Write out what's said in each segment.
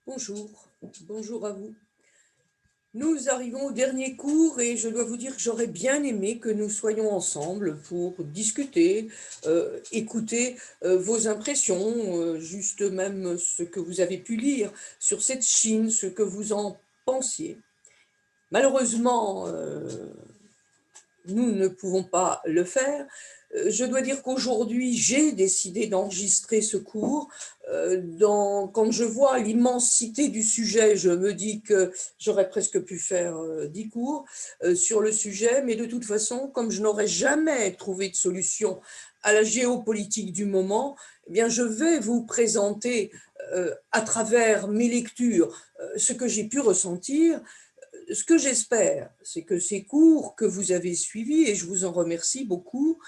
Bonjour, bonjour à vous. Nous arrivons au dernier cours et je dois vous dire que j'aurais bien aimé que nous soyons ensemble pour discuter, écouter vos impressions, juste même ce que vous avez pu lire sur cette Chine, ce que vous en pensiez. Malheureusement, nous ne pouvons pas le faire. Je dois dire qu'aujourd'hui, j'ai décidé d'enregistrer ce cours. Quand je vois l'immensité du sujet, je me dis que j'aurais presque pu faire 10 cours sur le sujet, mais de toute façon, comme je n'aurais jamais trouvé de solution à la géopolitique du moment, eh bien, je vais vous présenter à travers mes lectures ce que j'ai pu ressentir. Ce que j'espère, c'est que ces cours que vous avez suivis, et je vous en remercie beaucoup,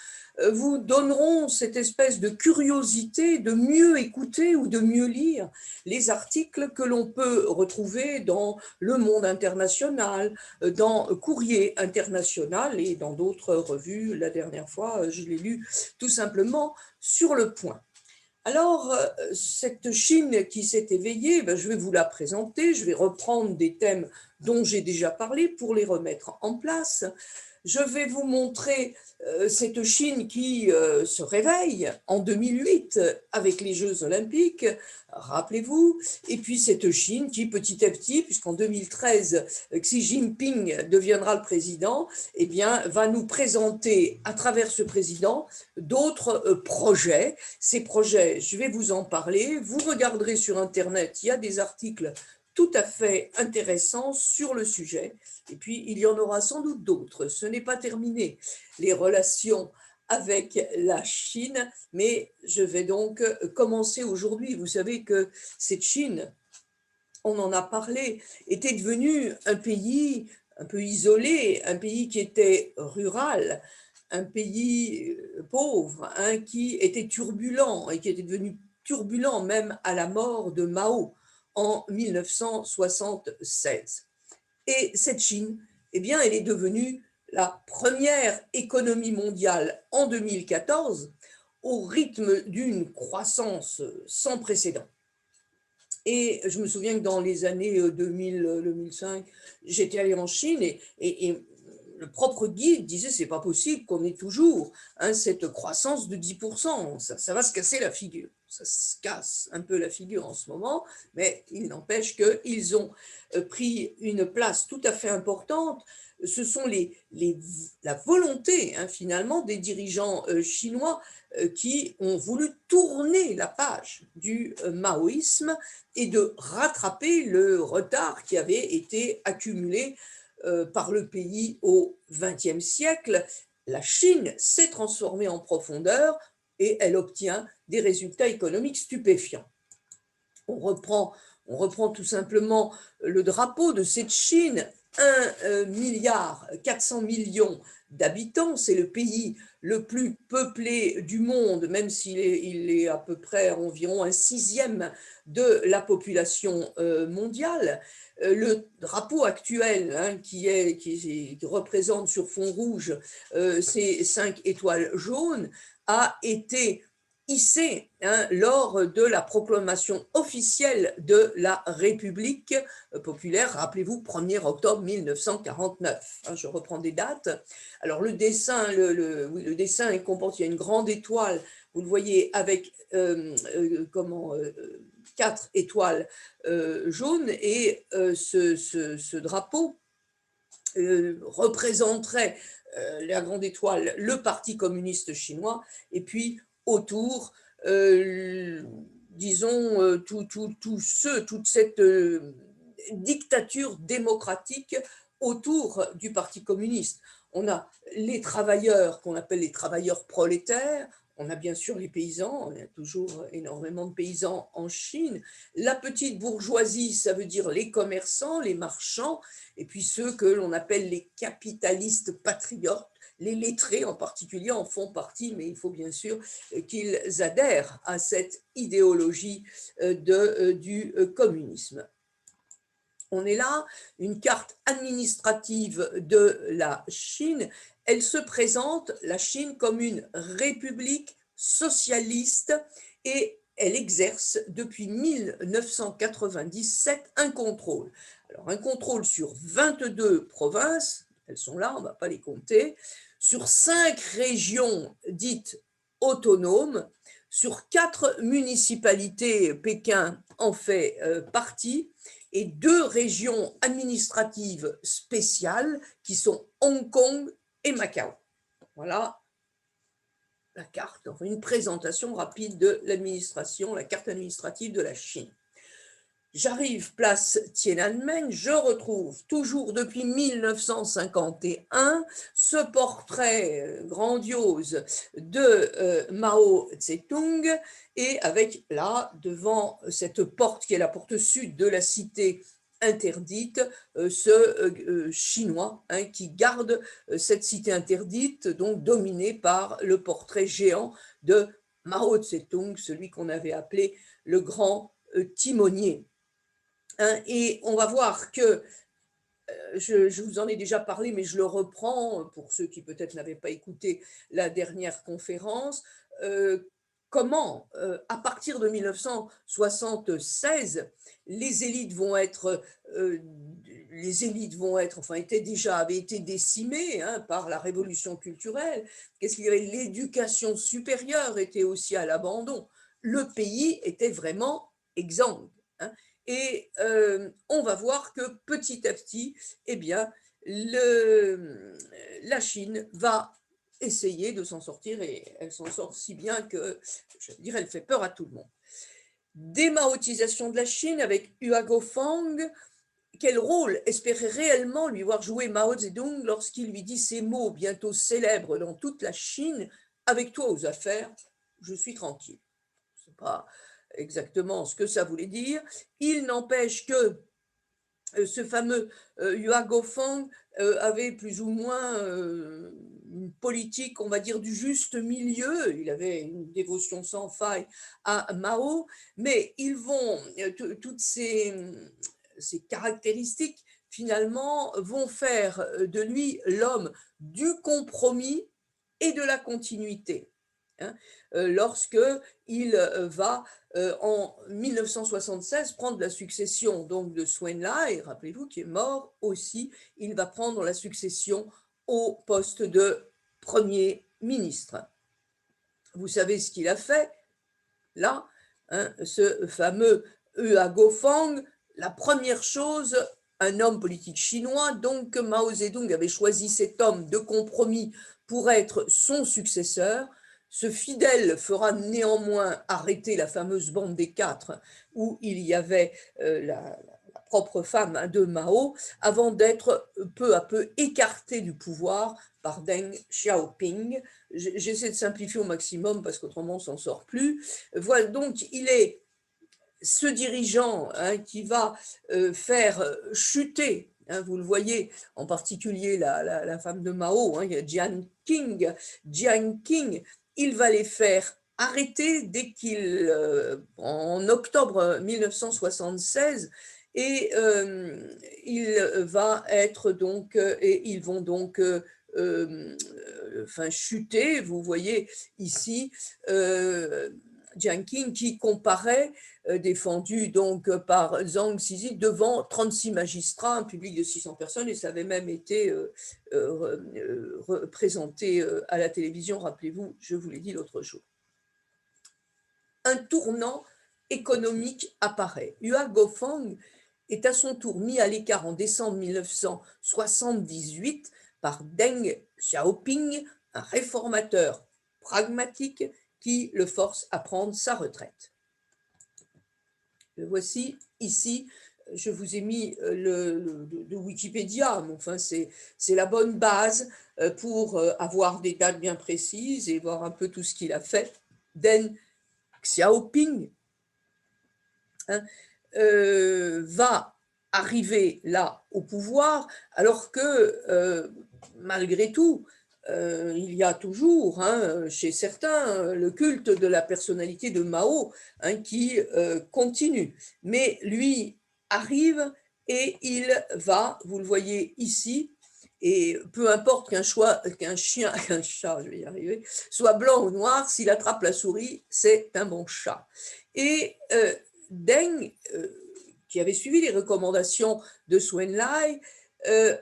vous donneront cette espèce de curiosité de mieux écouter ou de mieux lire les articles que l'on peut retrouver dans Le Monde international, dans Courrier international et dans d'autres revues. La dernière fois, je l'ai lu tout simplement sur Le Point. Alors, cette Chine qui s'est éveillée, je vais vous la présenter, je vais reprendre des thèmes dont j'ai déjà parlé pour les remettre en place. Je vais vous montrer cette Chine qui se réveille en 2008 avec les Jeux Olympiques, rappelez-vous, et puis cette Chine qui petit à petit, puisqu'en 2013 Xi Jinping deviendra le président, eh bien, va nous présenter à travers ce président d'autres projets. Ces projets, je vais vous en parler, vous regarderez sur Internet, il y a des articles tout à fait intéressants sur le sujet. Et puis, il y en aura sans doute d'autres. Ce n'est pas terminé, les relations avec la Chine, mais je vais donc commencer aujourd'hui. Vous savez que cette Chine, on en a parlé, était devenu un pays un peu isolé, un pays qui était rural, un pays pauvre, qui était turbulent et qui était devenu turbulent même à la mort de Mao en 1976. Et cette Chine, eh bien, elle est devenue la première économie mondiale en 2014 au rythme d'une croissance sans précédent. Et je me souviens que dans les années 2000, 2005, j'étais allée en Chine et le propre guide disait c'est pas possible qu'on ait toujours cette croissance de 10%. Ça va se casser la figure. Ça se casse un peu la figure en ce moment, mais il n'empêche qu'ils ont pris une place tout à fait importante. Ce sont la volonté finalement des dirigeants chinois qui ont voulu tourner la page du maoïsme et de rattraper le retard qui avait été accumulé par le pays au XXe siècle. La Chine s'est transformée en profondeur et elle obtient des résultats économiques stupéfiants. On reprend tout simplement le drapeau de cette Chine, 1,4 milliard d'habitants, c'est le pays le plus peuplé du monde, même s'il est à peu près environ un sixième de la population mondiale. Le drapeau actuel qui représente sur fond rouge ces 5 étoiles jaunes a été hissé lors de la proclamation officielle de la République populaire, rappelez-vous, 1er octobre 1949. Je reprends des dates. Alors le dessin, le dessin comporte, il y a une grande étoile, vous le voyez, avec 4 étoiles jaunes, et ce drapeau représenterait la grande étoile, le Parti communiste chinois, et puis autour, disons, toute cette dictature démocratique autour du Parti communiste. On a les travailleurs qu'on appelle les travailleurs prolétaires, on a bien sûr les paysans, il y a toujours énormément de paysans en Chine. La petite bourgeoisie, ça veut dire les commerçants, les marchands, et puis ceux que l'on appelle les capitalistes patriotes, les lettrés en particulier en font partie, mais il faut bien sûr qu'ils adhèrent à cette idéologie du communisme. On est là, une carte administrative de la Chine. Elle se présente, la Chine, comme une république socialiste, et elle exerce depuis 1997 un contrôle. Alors un contrôle sur 22 provinces, elles sont là, on ne va pas les compter, sur 5 régions dites autonomes, sur 4 municipalités, Pékin en fait partie, et 2 régions administratives spéciales qui sont Hong Kong et Macao. Voilà la carte, enfin une présentation rapide de l'administration, la carte administrative de la Chine. J'arrive place Tiananmen, je retrouve toujours depuis 1951 ce portrait grandiose de Mao Tse-tung, et avec là, devant cette porte qui est la porte sud de la cité interdite, ce Chinois qui garde cette cité interdite, donc dominée par le portrait géant de Mao Tse-tung, celui qu'on avait appelé le grand timonier. Et on va voir que, je vous en ai déjà parlé, mais je le reprends pour ceux qui peut-être n'avaient pas écouté la dernière conférence, comment, à partir de 1976, les élites vont être, enfin avaient été décimées par la révolution culturelle. Qu'est-ce qu'il y avait? L'éducation supérieure était aussi à l'abandon. Le pays était vraiment exsangue. Et on va voir que petit à petit, eh bien, la Chine va essayer de s'en sortir, et elle s'en sort si bien que, je dirais, elle fait peur à tout le monde. Démaotisation de la Chine avec Huago Fang. Quel rôle espérait réellement lui voir jouer Mao Zedong lorsqu'il lui dit ces mots bientôt célèbres dans toute la Chine: avec toi aux affaires, je suis tranquille. C'est pas exactement ce que ça voulait dire. Il n'empêche que ce fameux Huago Fang avait plus ou moins une politique, on va dire, du juste milieu. Il avait une dévotion sans faille à Mao, mais ils vont, toutes ces caractéristiques, finalement, vont faire de lui l'homme du compromis et de la continuité. Lorsque il va en 1976 prendre la succession donc de Zhou Enlai, rappelez-vous, qui est mort aussi, il va prendre la succession au poste de Premier ministre. Vous savez ce qu'il a fait là, ce fameux Huago Fang. La première chose, un homme politique chinois, donc Mao Zedong avait choisi cet homme de compromis pour être son successeur. Ce fidèle fera néanmoins arrêter la fameuse bande des 4, où il y avait la propre femme de Mao, avant d'être peu à peu écarté du pouvoir par Deng Xiaoping. J'essaie de simplifier au maximum parce qu'autrement on ne s'en sort plus. Voilà, donc il est ce dirigeant qui va faire chuter, vous le voyez, en particulier la femme de Mao, Jiang Qing, il va les faire arrêter dès qu'il, en octobre 1976, et il va être donc, et ils vont donc chuter. Vous voyez ici Jiang Qing qui comparait, défendu donc par Zhang Ziyi, devant 36 magistrats, un public de 600 personnes, et ça avait même été présenté à la télévision, rappelez-vous, je vous l'ai dit l'autre jour. Un tournant économique apparaît. Huago Fang est à son tour mis à l'écart en décembre 1978 par Deng Xiaoping, un réformateur pragmatique qui le force à prendre sa retraite. Le voici ici, je vous ai mis de Wikipédia, mais enfin c'est la bonne base pour avoir des dates bien précises et voir un peu tout ce qu'il a fait. Deng Xiaoping va arriver là au pouvoir, alors que malgré tout, il y a toujours chez certains le culte de la personnalité de Mao qui continue. Mais lui arrive et il va, vous le voyez ici, Et peu importe qu'un chien, qu'un chat, je vais y arriver, soit blanc ou noir, s'il attrape la souris, c'est un bon chat. Et Deng, qui avait suivi les recommandations de Zhou Enlai,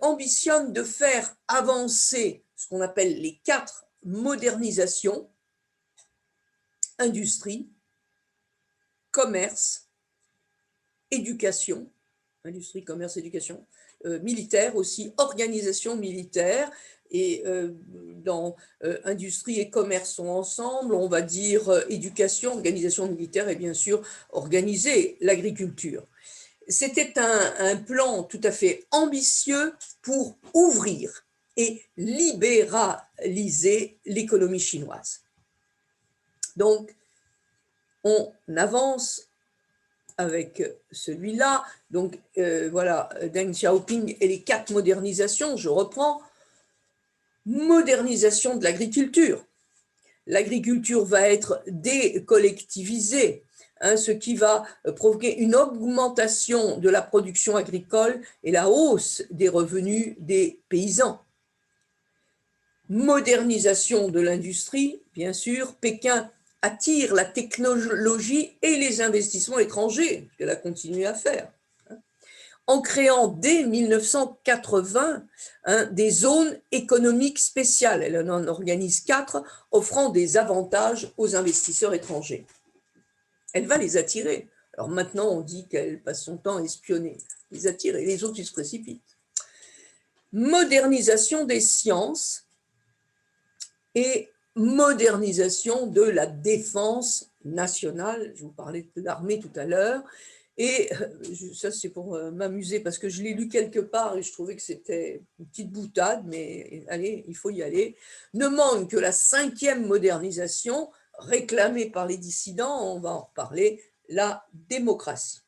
ambitionne de faire avancer ce qu'on appelle les 4 modernisations: industrie, commerce, éducation, industrie, commerce, éducation, militaire aussi, organisation militaire, et dans industrie et commerce sont ensemble, on va dire éducation, organisation militaire et bien sûr organiser l'agriculture. C'était un plan tout à fait ambitieux pour ouvrir et libéraliser l'économie chinoise. Donc, on avance avec celui-là. Donc, voilà, Deng Xiaoping et les 4 modernisations, je reprends. Modernisation de l'agriculture. L'agriculture va être décollectivisée, ce qui va provoquer une augmentation de la production agricole et la hausse des revenus des paysans. Modernisation de l'industrie, bien sûr. Pékin attire la technologie et les investissements étrangers, ce qu'elle a continué à faire, en créant dès 1980 des zones économiques spéciales. Elle en organise 4, offrant des avantages aux investisseurs étrangers. Elle va les attirer. Alors maintenant, on dit qu'elle passe son temps à espionner. Les attirer, les autres, ils se précipitent. Modernisation des sciences et modernisation de la défense nationale. Je vous parlais de l'armée tout à l'heure. Et ça, c'est pour m'amuser, parce que je l'ai lu quelque part et je trouvais que c'était une petite boutade, mais allez, il faut y aller. Ne manque que la 5e modernisation, réclamée par les dissidents, on va en reparler, la démocratie.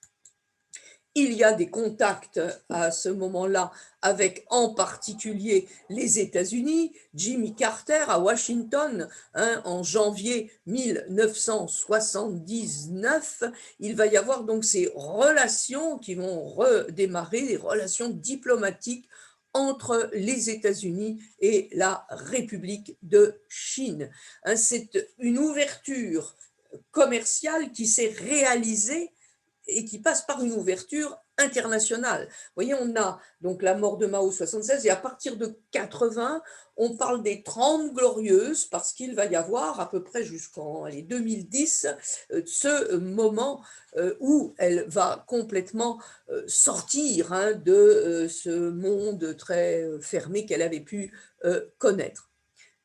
Il y a des contacts à ce moment-là avec en particulier les États-Unis. Jimmy Carter à Washington, en janvier 1979. Il va y avoir donc ces relations qui vont redémarrer, les relations diplomatiques entre les États-Unis et la République de Chine. C'est une ouverture commerciale qui s'est réalisée et qui passe par une ouverture internationale. Vous voyez, on a donc la mort de Mao 76, et à partir de 80, on parle des 30 glorieuses, parce qu'il va y avoir à peu près jusqu'en 2010 ce moment où elle va complètement sortir de ce monde très fermé qu'elle avait pu connaître.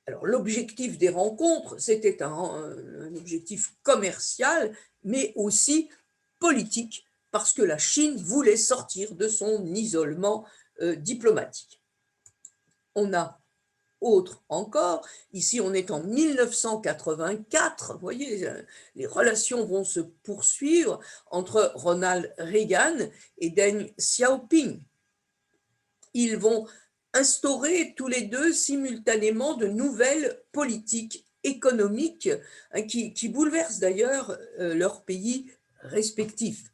Alors, l'objectif des rencontres, c'était un objectif commercial, mais aussi politique, parce que la Chine voulait sortir de son isolement diplomatique. On a autre encore, ici on est en 1984, vous voyez, les relations vont se poursuivre entre Ronald Reagan et Deng Xiaoping. Ils vont instaurer tous les deux simultanément de nouvelles politiques économiques qui bouleversent d'ailleurs leurs pays respectifs.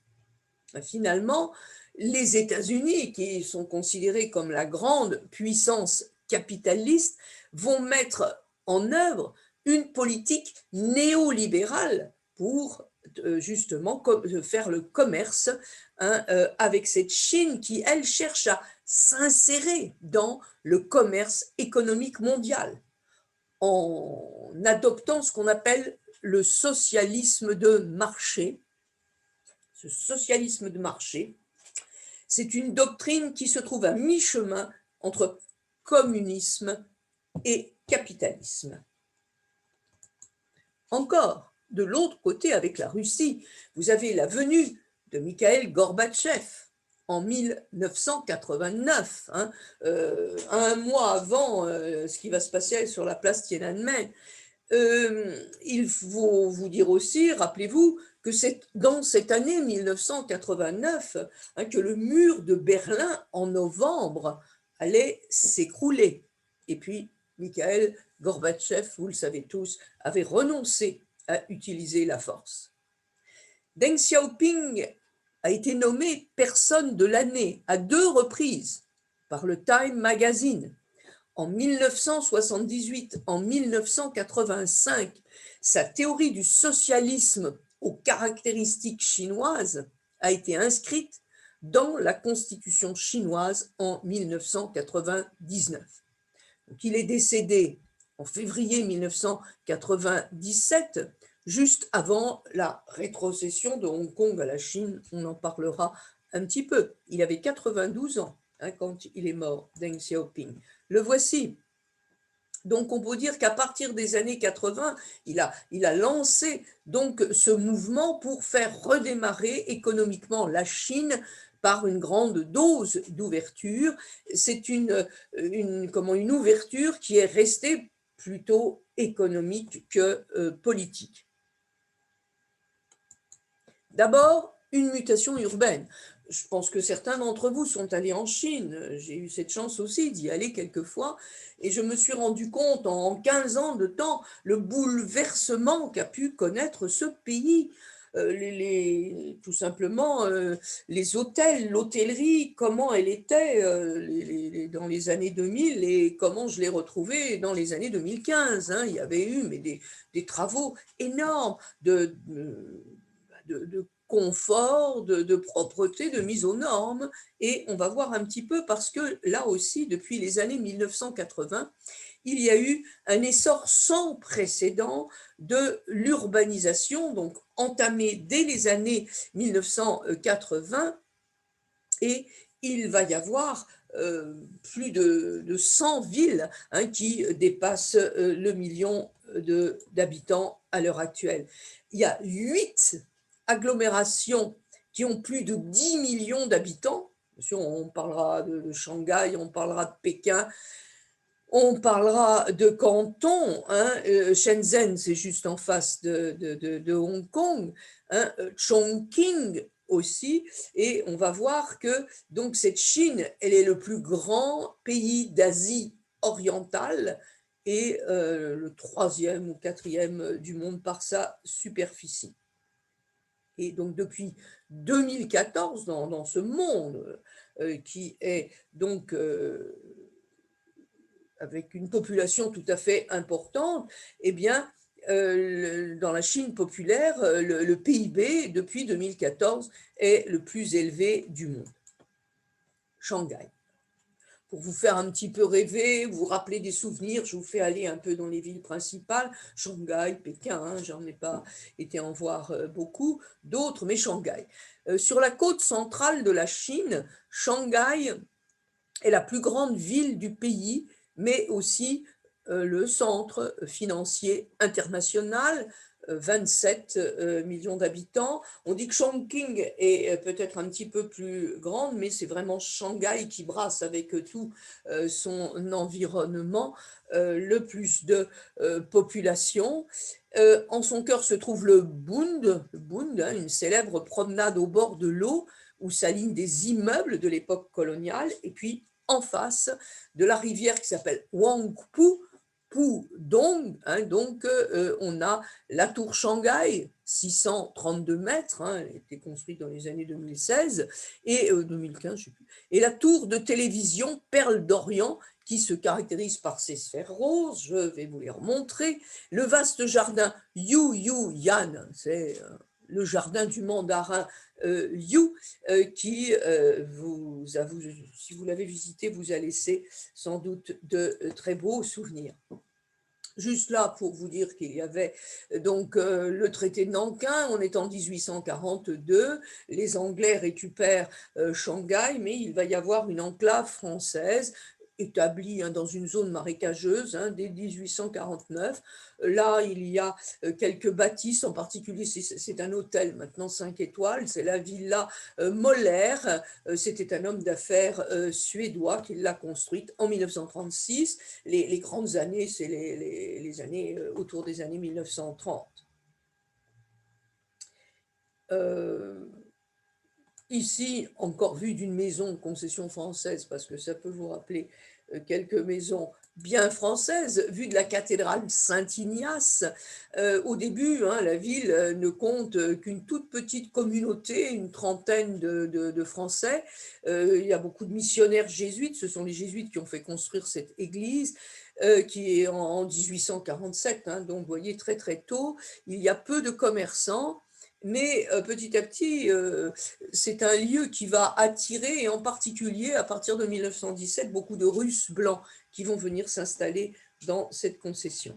Finalement, les États-Unis, qui sont considérés comme la grande puissance capitaliste, vont mettre en œuvre une politique néolibérale pour justement faire le commerce avec cette Chine qui, elle, cherche à s'insérer dans le commerce économique mondial en adoptant ce qu'on appelle le socialisme de marché. Ce socialisme de marché, c'est une doctrine qui se trouve à mi-chemin entre communisme et capitalisme. Encore, de l'autre côté, avec la Russie, vous avez la venue de Mikhaïl Gorbatchev en 1989, un mois avant ce qui va se passer sur la place Tiananmen. Il faut vous dire aussi, rappelez-vous, que c'est dans cette année 1989 que le mur de Berlin, en novembre, allait s'écrouler. Et puis, Mikhaïl Gorbatchev, vous le savez tous, avait renoncé à utiliser la force. Deng Xiaoping a été nommé personne de l'année à 2 reprises par le Time Magazine. En 1978, en 1985, sa théorie du socialisme aux caractéristiques chinoises a été inscrite dans la Constitution chinoise en 1999. Donc, il est décédé en février 1997, juste avant la rétrocession de Hong Kong à la Chine. On en parlera un petit peu. Il avait 92 ans quand il est mort, Deng Xiaoping. Le voici. Donc, on peut dire qu'à partir des années 80, il a lancé donc ce mouvement pour faire redémarrer économiquement la Chine par une grande dose d'ouverture. C'est une ouverture qui est restée plutôt économique que politique. D'abord, une mutation urbaine. Je pense que certains d'entre vous sont allés en Chine. J'ai eu cette chance aussi d'y aller quelques fois. Et je me suis rendu compte en 15 ans de temps le bouleversement qu'a pu connaître ce pays. Tout simplement, les hôtels, l'hôtellerie, comment elle était dans les années 2000 et comment je l'ai retrouvée dans les années 2015. Il y avait eu des travaux énormes de confort, de propreté, de mise aux normes. Et on va voir un petit peu parce que là aussi, depuis les années 1980, il y a eu un essor sans précédent de l'urbanisation, donc entamé dès les années 1980, et il va y avoir plus de 100 villes qui dépassent le million d'habitants à l'heure actuelle. Il y a 8 agglomérations qui ont plus de 10 millions d'habitants. On parlera de Shanghai, on parlera de Pékin, on parlera de Canton. Shenzhen, c'est juste en face de Hong Kong. Chongqing aussi. Et on va voir que donc cette Chine, elle est le plus grand pays d'Asie orientale et le 3e ou 4e du monde par sa superficie. Et donc depuis 2014, dans ce monde qui est donc avec une population tout à fait importante, eh bien, dans la Chine populaire, le PIB depuis 2014 est le plus élevé du monde. Shanghai. Pour vous faire un petit peu rêver, vous rappeler des souvenirs, je vous fais aller un peu dans les villes principales, Shanghai, Pékin, j'en ai pas été en voir beaucoup, d'autres, mais Shanghai. Sur la côte centrale de la Chine, Shanghai est la plus grande ville du pays, mais aussi le centre financier international, 27 millions d'habitants. On dit que Chongqing est peut-être un petit peu plus grande, mais c'est vraiment Shanghai qui brasse avec tout son environnement le plus de population. En son cœur se trouve le Bund, une célèbre promenade au bord de l'eau où s'alignent des immeubles de l'époque coloniale, et puis en face de la rivière qui s'appelle Huangpu, Pudong, donc on a la tour Shanghai, 632 mètres, elle a été construite dans les années 2016 et 2015, je sais plus, et la tour de télévision Perle d'Orient qui se caractérise par ses sphères roses, je vais vous les remontrer, le vaste jardin Yu Yu Yan, c'est le jardin du mandarin Yu, qui, si vous l'avez visité, vous a laissé sans doute de très beaux souvenirs. Juste là pour vous dire qu'il y avait donc le traité de Nankin, on est en 1842, les Anglais récupèrent Shanghai, mais il va y avoir une enclave française établie dans une zone marécageuse dès 1849. Là, il y a quelques bâtisses, en particulier, c'est un hôtel maintenant 5 étoiles, c'est la villa Moller. C'était un homme d'affaires suédois qui l'a construite en 1936. Les grandes années, c'est les années autour des années 1930. Ici, encore vue d'une maison concession française, parce que ça peut vous rappeler quelques maisons bien française, vue de la cathédrale Saint-Ignace. Au début, hein, la ville ne compte qu'une toute petite communauté, une trentaine de Français. Il y a beaucoup de missionnaires jésuites, ce sont les jésuites qui ont fait construire cette église, qui est en 1847, hein, donc vous voyez très très tôt. Il y a peu de commerçants, mais petit à petit, c'est un lieu qui va attirer, et en particulier à partir de 1917, beaucoup de Russes blancs qui vont venir s'installer dans cette concession.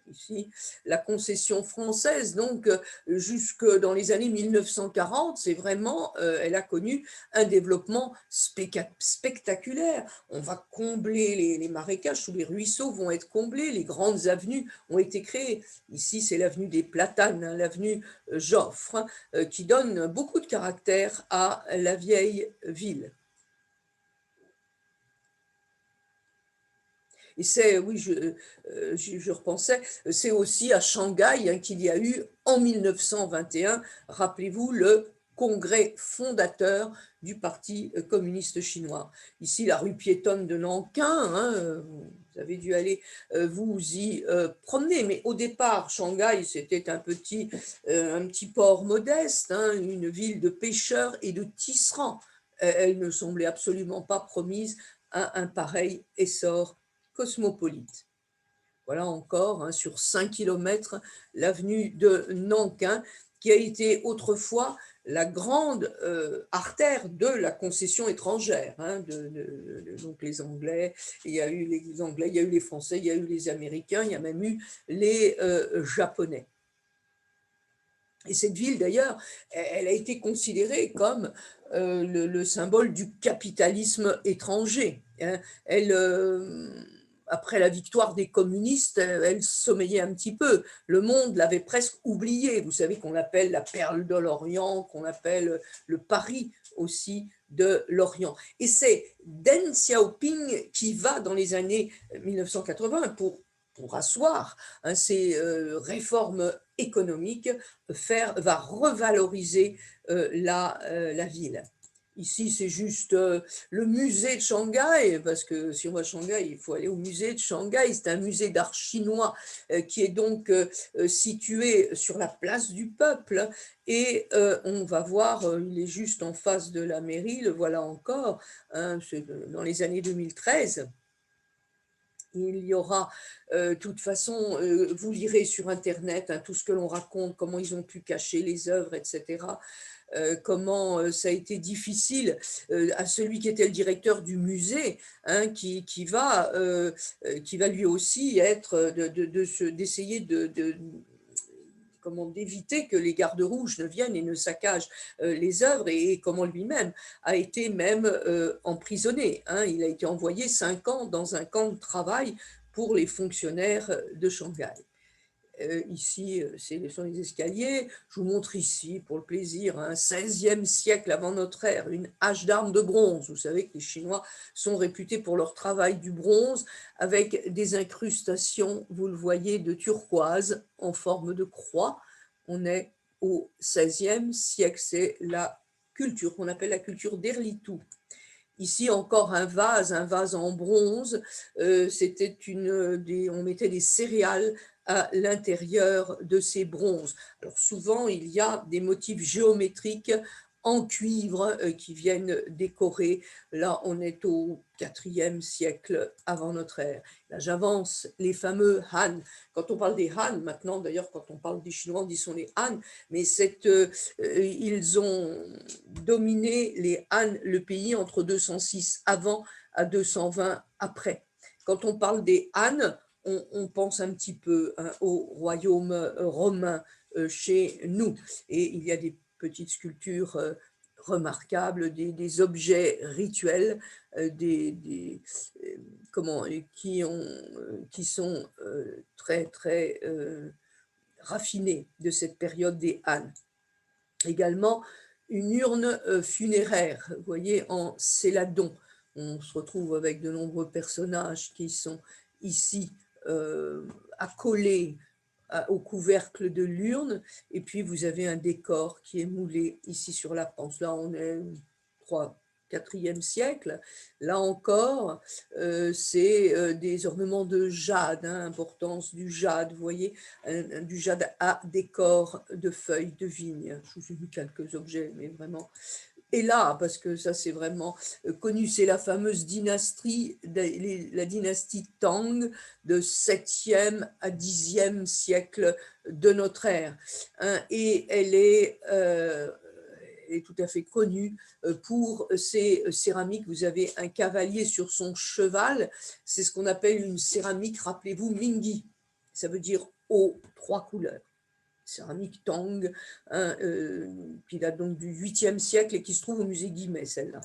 Ici, la concession française, donc jusque dans les années 1940, c'est vraiment, elle a connu un développement spectaculaire. On va combler les marécages, tous les ruisseaux vont être comblés, les grandes avenues ont été créées. Ici, c'est l'avenue des Platanes, hein, l'avenue Joffre, hein, qui donne beaucoup de caractère à la vieille ville. Et c'est, oui, je repensais, c'est aussi à Shanghai, hein, qu'il y a eu en 1921, rappelez-vous, le congrès fondateur du Parti communiste chinois. Ici, la rue piétonne de Nankin, hein, vous avez dû aller vous y promener, mais au départ, Shanghai, c'était un petit port modeste, hein, une ville de pêcheurs et de tisserands. Elle ne semblait absolument pas promise à un pareil essor cosmopolite. Voilà encore, hein, sur 5 kilomètres, l'avenue de Nankin, qui a été autrefois la grande artère de la concession étrangère, hein, donc les Anglais, il y a eu les Anglais, il y a eu les Français, il y a eu les Américains, il y a même eu les Japonais. Et cette ville, d'ailleurs, elle a été considérée comme le symbole du capitalisme étranger, hein. Elle, après la victoire des communistes, elle sommeillait un petit peu. Le monde l'avait presque oubliée. Vous savez qu'on l'appelle la perle de l'Orient, qu'on appelle le Paris aussi de l'Orient. Et c'est Deng Xiaoping qui va, dans les années 1980, pour asseoir, hein, ces réformes économiques, va revaloriser la ville. Ici, c'est juste le musée de Shanghai, parce que si on va à Shanghai, il faut aller au musée de Shanghai. C'est un musée d'art chinois qui est donc situé sur la place du Peuple. Et on va voir, il est juste en face de la mairie, le voilà encore, hein, c'est dans les années 2013. Il y aura, de toute façon, vous lirez sur Internet, hein, tout ce que l'on raconte, comment ils ont pu cacher les œuvres, etc. Comment ça a été difficile à celui qui était le directeur du musée, hein, qui va lui aussi être d'essayer comment d'éviter que les gardes rouges ne viennent et ne saccagent les œuvres, et comment lui-même a été même emprisonné, hein. Il a été envoyé 5 ans dans un camp de travail pour les fonctionnaires de Shanghai. Ici, ce sont les escaliers. Je vous montre ici, pour le plaisir, un 16e siècle avant notre ère, une hache d'armes de bronze. Vous savez que les Chinois sont réputés pour leur travail du bronze, avec des incrustations, vous le voyez, de turquoise en forme de croix. On est au 16e siècle, c'est la culture qu'on appelle la culture d'Erlitou. Ici encore un vase en bronze. C'était on mettait des céréales à l'intérieur de ces bronzes. Alors souvent, il y a des motifs géométriques en cuivre qui viennent décorer. Là, on est au 4e siècle avant notre ère. Là, j'avance les fameux Han. Quand on parle des Han, maintenant, d'ailleurs, quand on parle des Chinois, on dit sont les Han, mais ils ont dominé, les Han, le pays entre 206 avant à 220 après. Quand on parle des Han, on pense un petit peu, hein, au royaume romain chez nous. Et il y a des petites sculptures remarquables, des objets rituels, comment, qui sont très, très raffinés de cette période des Han. Également, une urne funéraire, vous voyez, en céladon. On se retrouve avec de nombreux personnages qui sont ici accolés au couvercle de l'urne, et puis vous avez un décor qui est moulé ici sur la panse. Là, on est IVe siècle. Là encore, c'est des ornements de jade, hein, importance du jade, vous voyez, du jade à décor de feuilles de vigne. Je vous ai mis quelques objets, mais vraiment. Et là, parce que ça c'est vraiment connu, c'est la fameuse dynastie, la dynastie Tang de 7e à 10e siècle de notre ère. Hein, et elle est tout à fait connue pour ses céramiques. Vous avez un cavalier sur son cheval, c'est ce qu'on appelle une céramique, rappelez-vous, Mingyi. Ça veut dire aux 3 couleurs. Céramique Tang, hein, qui date donc du 8e siècle et qui se trouve au musée Guimet, celle-là.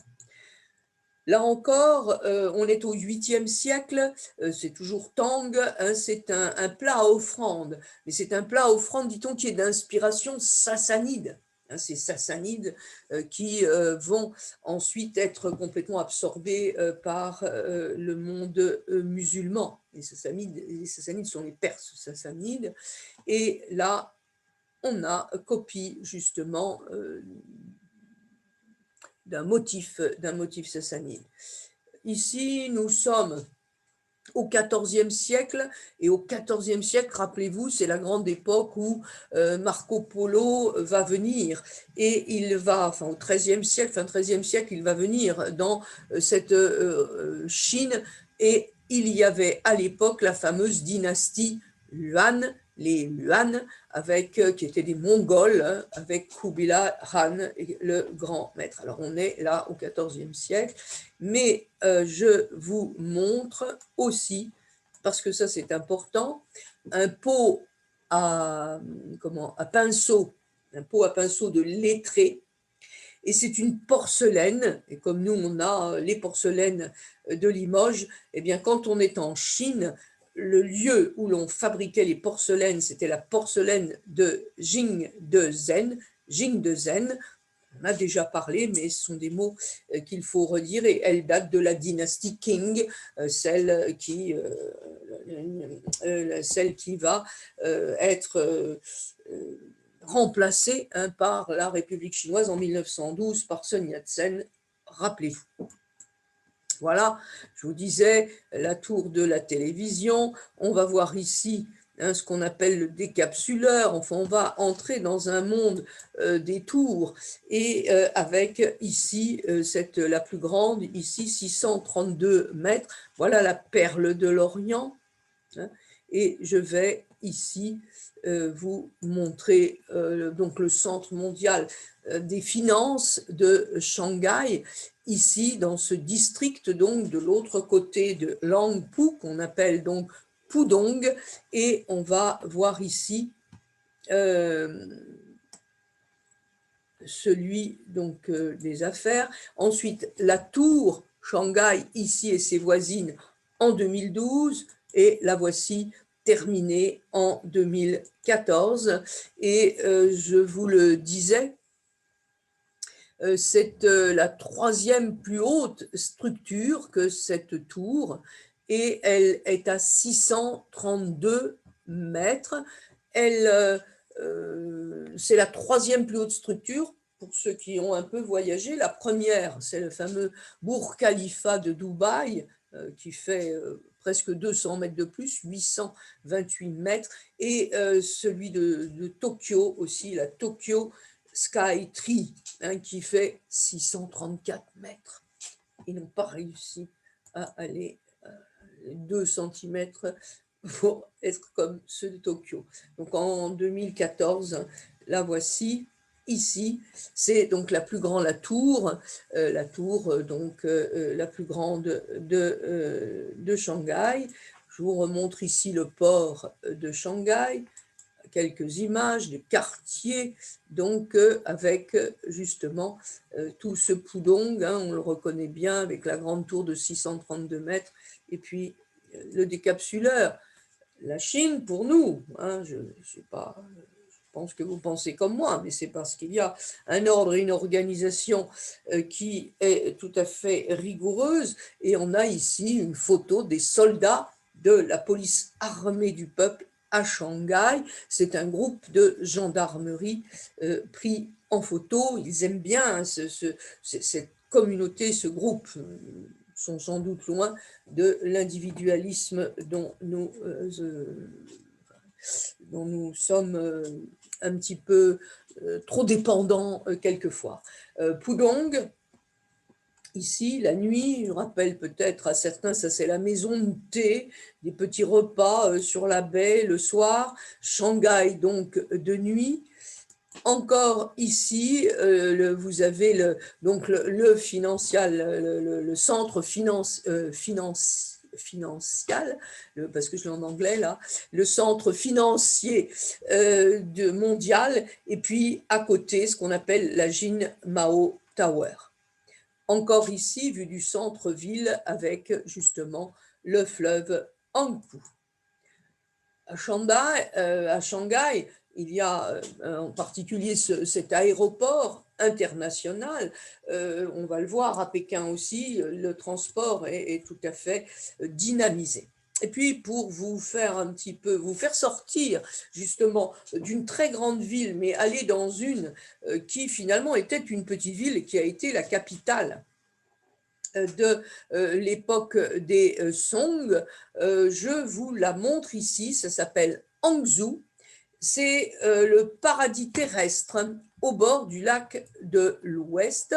Là encore, on est au 8e siècle, c'est toujours Tang, hein, c'est un plat à offrande, mais c'est un plat à offrande, dit-on, qui est d'inspiration sassanide. Hein, ces sassanides qui vont ensuite être complètement absorbés par le monde musulman. Les sassanides sont les Perses sassanides, et là, on a copie justement d'un motif sassanide. Ici, nous sommes au XIVe siècle, et au XIVe siècle, rappelez-vous, c'est la grande époque où Marco Polo va venir, et il va, enfin au XIIIe siècle, fin XIIIe siècle, il va venir dans cette Chine, et il y avait à l'époque la fameuse dynastie Yuan, les Yuan, qui étaient des Mongols, hein, avec Kubilai Khan, le grand maître. Alors on est là au XIVe siècle, mais je vous montre aussi, parce que ça c'est important, un pot à pinceau, un pot à pinceau de lettré, et c'est une porcelaine, et comme nous on a les porcelaines de Limoges, eh bien quand on est en Chine, le lieu où l'on fabriquait les porcelaines, c'était la porcelaine de Jingdezhen. Jingdezhen, on a déjà parlé, mais ce sont des mots qu'il faut redire, et elles datent de la dynastie Qing, celle qui va être remplacée, hein, par la République chinoise en 1912 par Sun Yat-sen, rappelez-vous. Voilà, je vous disais, la tour de la télévision, on va voir ici hein, ce qu'on appelle le décapsuleur, enfin on va entrer dans un monde des tours, et avec ici, la plus grande, ici 632 mètres, voilà la perle de l'Orient, hein, et je vais ici vous montrer donc le centre mondial des finances de Shanghai, ici dans ce district donc de l'autre côté de Langpu, qu'on appelle donc Pudong, et on va voir ici celui donc des affaires. Ensuite, la tour Shanghai ici et ses voisines en 2012, et la voici terminée en 2014. Et je vous le disais, c'est la 3e plus haute structure que cette tour, et elle est à 632 mètres. C'est la 3e plus haute structure. Pour ceux qui ont un peu voyagé, la première, c'est le fameux Burj Khalifa de Dubaï, qui fait presque 200 mètres de plus, 828 mètres, et celui de Tokyo aussi, la Tokyo Sky Tree, hein, qui fait 634 mètres. Ils n'ont pas réussi à aller 2 cm pour être comme ceux de Tokyo. Donc en 2014, la voici ici. C'est donc la plus grande, la tour donc la plus grande de Shanghai. Je vous remontre ici le port de Shanghai, quelques images des quartiers, donc avec justement tout ce Pudong, hein, on le reconnaît bien, avec la grande tour de 632 mètres, et puis le décapsuleur. La Chine, pour nous, hein, je pense que vous pensez comme moi, mais c'est parce qu'il y a un ordre et une organisation qui est tout à fait rigoureuse, et on a ici une photo des soldats de la police armée du peuple à Shanghai. C'est un groupe de gendarmerie pris en photo. Ils aiment bien hein, cette communauté, ce groupe. Sont sans doute loin de l'individualisme dont nous sommes un petit peu trop dépendants quelquefois. Pudong, ici, la nuit, je rappelle peut-être à certains, ça c'est la maison de thé, des petits repas sur la baie le soir. Shanghai, donc de nuit. Encore ici, vous avez le financial, le centre financial, parce que je l'ai en anglais là, le centre financier mondial, et puis à côté, ce qu'on appelle la Jin Mao Tower. Encore ici, vue du centre-ville, avec justement le fleuve Hankou. À Shanghai, il y a en particulier cet aéroport international. On va le voir à Pékin aussi, le transport est tout à fait dynamisé. Et puis, pour vous faire un petit peu, vous faire sortir justement d'une très grande ville, mais aller dans une qui finalement était une petite ville et qui a été la capitale de l'époque des Song, je vous la montre ici, ça s'appelle Hangzhou, c'est le paradis terrestre au bord du lac de l'Ouest,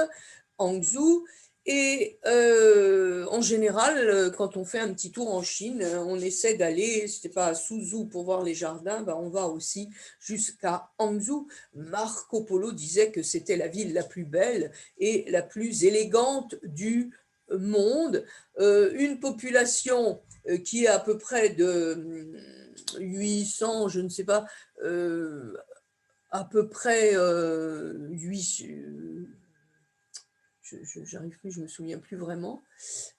Hangzhou. Et en général, quand on fait un petit tour en Chine, on essaie d'aller, si ce n'est pas à Suzhou pour voir les jardins, ben on va aussi jusqu'à Hangzhou. Marco Polo disait que c'était la ville la plus belle et la plus élégante du monde, une population qui est à peu près de 800, je ne sais pas, à peu près 8, j'arrive plus, je me souviens plus vraiment,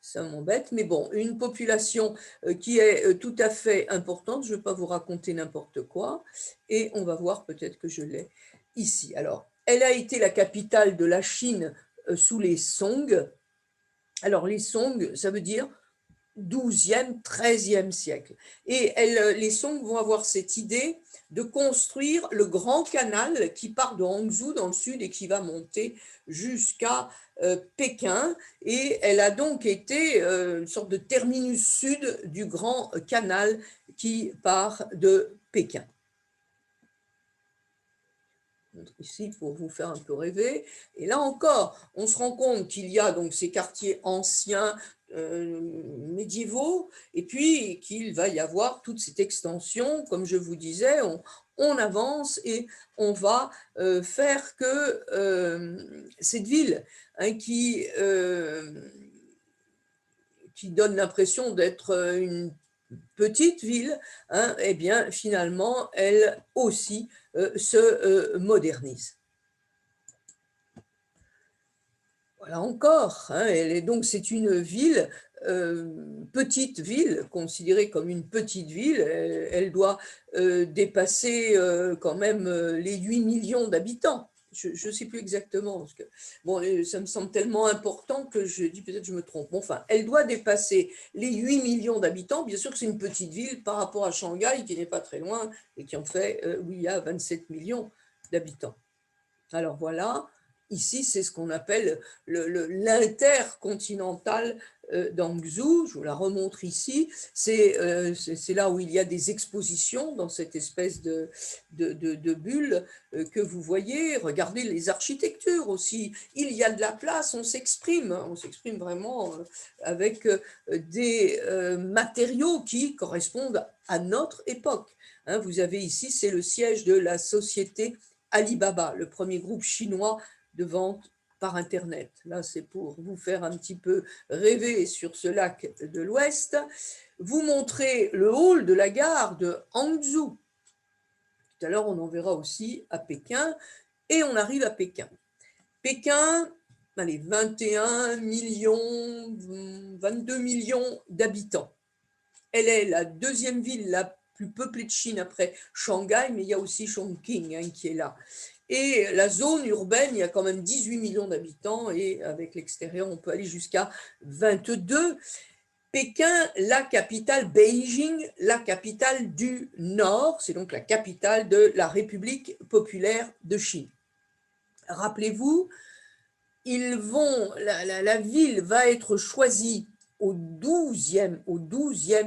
ça m'embête, mais bon, une population qui est tout à fait importante, je ne vais pas vous raconter n'importe quoi, et on va voir peut-être que je l'ai ici. Alors, elle a été la capitale de la Chine sous les Song. Alors, les Song, ça veut dire 12e, 13e siècle. Et les Song vont avoir cette idée de construire le grand canal qui part de Hangzhou dans le sud et qui va monter jusqu'à Pékin. Et elle a donc été une sorte de terminus sud du grand canal qui part de Pékin. Ici pour vous faire un peu rêver. Et là encore, on se rend compte qu'il y a donc ces quartiers anciens, médiévaux, et puis qu'il va y avoir toute cette extension, comme je vous disais, on avance et on va faire que cette ville hein, qui donne l'impression d'être une petite ville, hein, eh bien finalement, elle aussi se modernise. Voilà encore, hein, donc c'est une ville, petite ville, considérée comme une petite ville, elle doit dépasser quand même les 8 millions d'habitants. Je ne sais plus exactement, parce que bon, ça me semble tellement important que je dis peut-être que je me trompe. Bon, enfin, elle doit dépasser les 8 millions d'habitants. Bien sûr que c'est une petite ville par rapport à Shanghai, qui n'est pas très loin, et qui en fait, où il y a 27 millions d'habitants. Alors voilà, ici c'est ce qu'on appelle l'intercontinental d'Hangzhou, je vous la remontre ici, c'est là où il y a des expositions dans cette espèce de bulle que vous voyez. Regardez les architectures aussi, il y a de la place, on s'exprime vraiment avec des matériaux qui correspondent à notre époque. Hein, vous avez ici, c'est le siège de la société Alibaba, le premier groupe chinois de vente par Internet. Là, c'est pour vous faire un petit peu rêver sur ce lac de l'Ouest. Vous montrez le hall de la gare de Hangzhou. Tout à l'heure, on en verra aussi à Pékin. Et on arrive à Pékin. Pékin, allez, 21 millions, 22 millions d'habitants. Elle est la deuxième ville la plus peuplée de Chine après Shanghai, mais il y a aussi Chongqing hein, qui est là. Et la zone urbaine, il y a quand même 18 millions d'habitants et avec l'extérieur, on peut aller jusqu'à 22. Pékin, la capitale, Beijing, la capitale du Nord, c'est donc la capitale de la République populaire de Chine. Rappelez-vous, la ville va être choisie au XIIe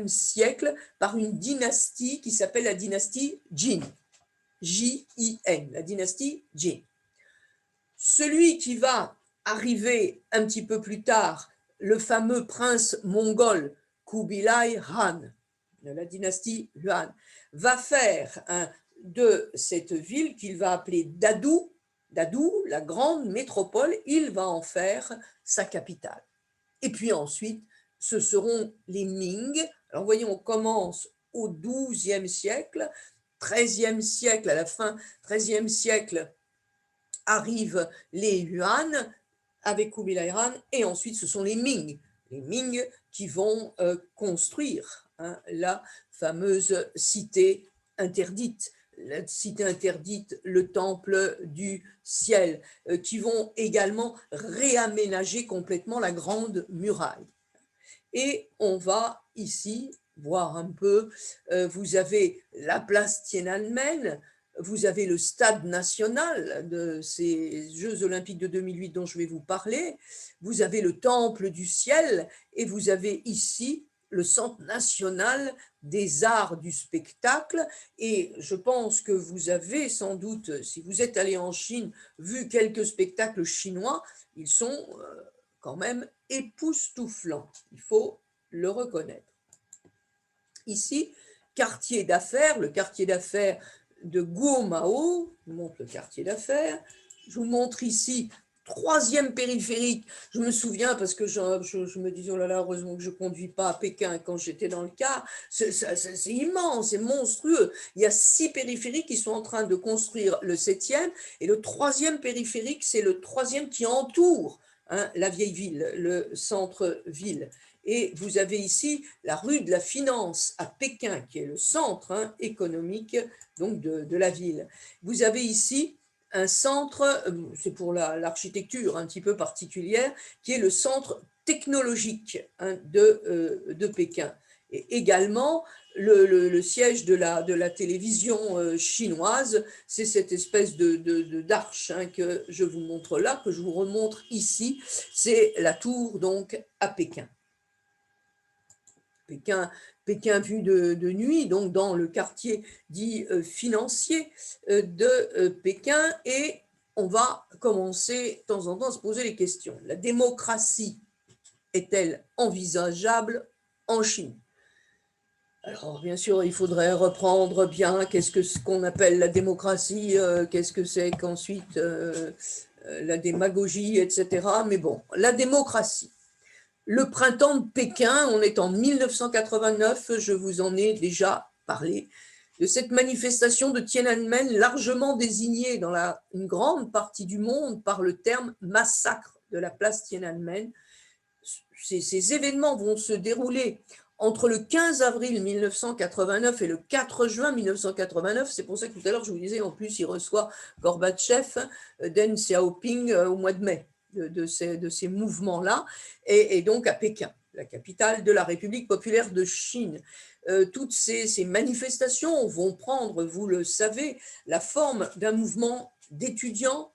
siècle par une dynastie qui s'appelle la dynastie Jin. J-I-N, la dynastie Jin. Celui qui va arriver un petit peu plus tard, le fameux prince mongol Kubilai Khan, de la dynastie Yuan, va faire de cette ville qu'il va appeler Dadu, la grande métropole, il va en faire sa capitale. Et puis ensuite, ce seront les Ming. Alors voyez, on commence au XIIe siècle, XIIIe siècle, à la fin XIIIe siècle, arrivent les Yuan avec Kubilai Khan, et ensuite ce sont les Ming qui vont construire la fameuse cité interdite, le temple du ciel, qui vont également réaménager complètement la grande muraille. Et on va ici voir un peu, vous avez la place Tiananmen, vous avez le stade national de ces Jeux olympiques de 2008 dont je vais vous parler, vous avez le temple du ciel, et vous avez ici le centre national des arts du spectacle. Et je pense que vous avez sans doute, si vous êtes allé en Chine, vu quelques spectacles chinois, ils sont quand même époustouflants, il faut le reconnaître. Ici, quartier d'affaires, le quartier d'affaires de Guomao, je vous montre le quartier d'affaires, je vous montre ici troisième périphérique. Je me souviens parce que je me disais, oh là là, heureusement que je ne conduis pas à Pékin quand j'étais dans le car, c'est immense, c'est monstrueux. Il y a 6 périphériques qui sont en train de construire le 7e, et le troisième périphérique, c'est le troisième qui entoure la vieille ville, le centre-ville. Et vous avez ici la rue de la Finance à Pékin, qui est le centre économique donc de la ville. Vous avez ici un centre, c'est pour l'architecture un petit peu particulière, qui est le centre technologique de Pékin. Et également, le siège de la télévision chinoise, c'est cette espèce d'arche que je vous montre là, que je vous remontre ici, c'est la tour donc à Pékin. Pékin vu de nuit, donc dans le quartier dit financier de Pékin, et on va commencer de temps en temps à se poser les questions. La démocratie est-elle envisageable en Chine? Alors, bien sûr, il faudrait reprendre bien qu'est-ce qu'on appelle la démocratie, qu'est-ce que c'est qu'ensuite la démagogie, etc. Mais bon, la démocratie. Le printemps de Pékin, on est en 1989, je vous en ai déjà parlé, de cette manifestation de Tiananmen largement désignée dans une grande partie du monde par le terme massacre de la place Tiananmen. Ces événements vont se dérouler entre le 15 avril 1989 et le 4 juin 1989. C'est pour ça que tout à l'heure, je vous disais, en plus, il reçoit Gorbatchev, Deng Xiaoping au mois de mai de ces mouvements-là, et donc à Pékin, la capitale de la République populaire de Chine. Toutes ces manifestations vont prendre, vous le savez, la forme d'un mouvement d'étudiants,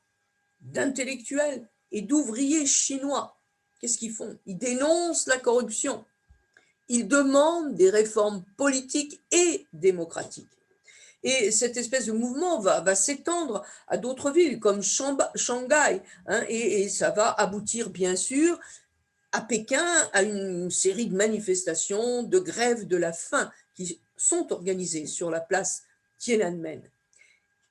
d'intellectuels et d'ouvriers chinois. Qu'est-ce qu'ils font? Ils dénoncent la corruption. Ils demandent des réformes politiques et démocratiques. Et cette espèce de mouvement va s'étendre à d'autres villes comme Shanghai, et ça va aboutir bien sûr à Pékin à une série de manifestations, de grèves de la faim qui sont organisées sur la place Tiananmen.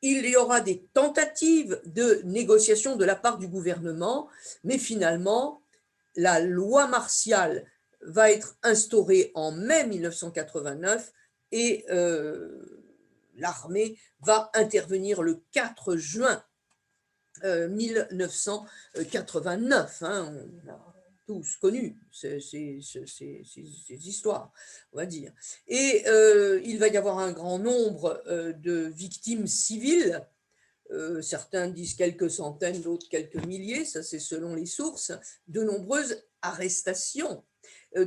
Il y aura des tentatives de négociation de la part du gouvernement, mais finalement, la loi martiale va être instaurée en mai 1989 et l'armée va intervenir le 4 juin 1989. On a tous connu ces histoires, on va dire. Et il va y avoir un grand nombre de victimes civiles. Certains disent quelques centaines, d'autres quelques milliers, ça c'est selon les sources, de nombreuses arrestations.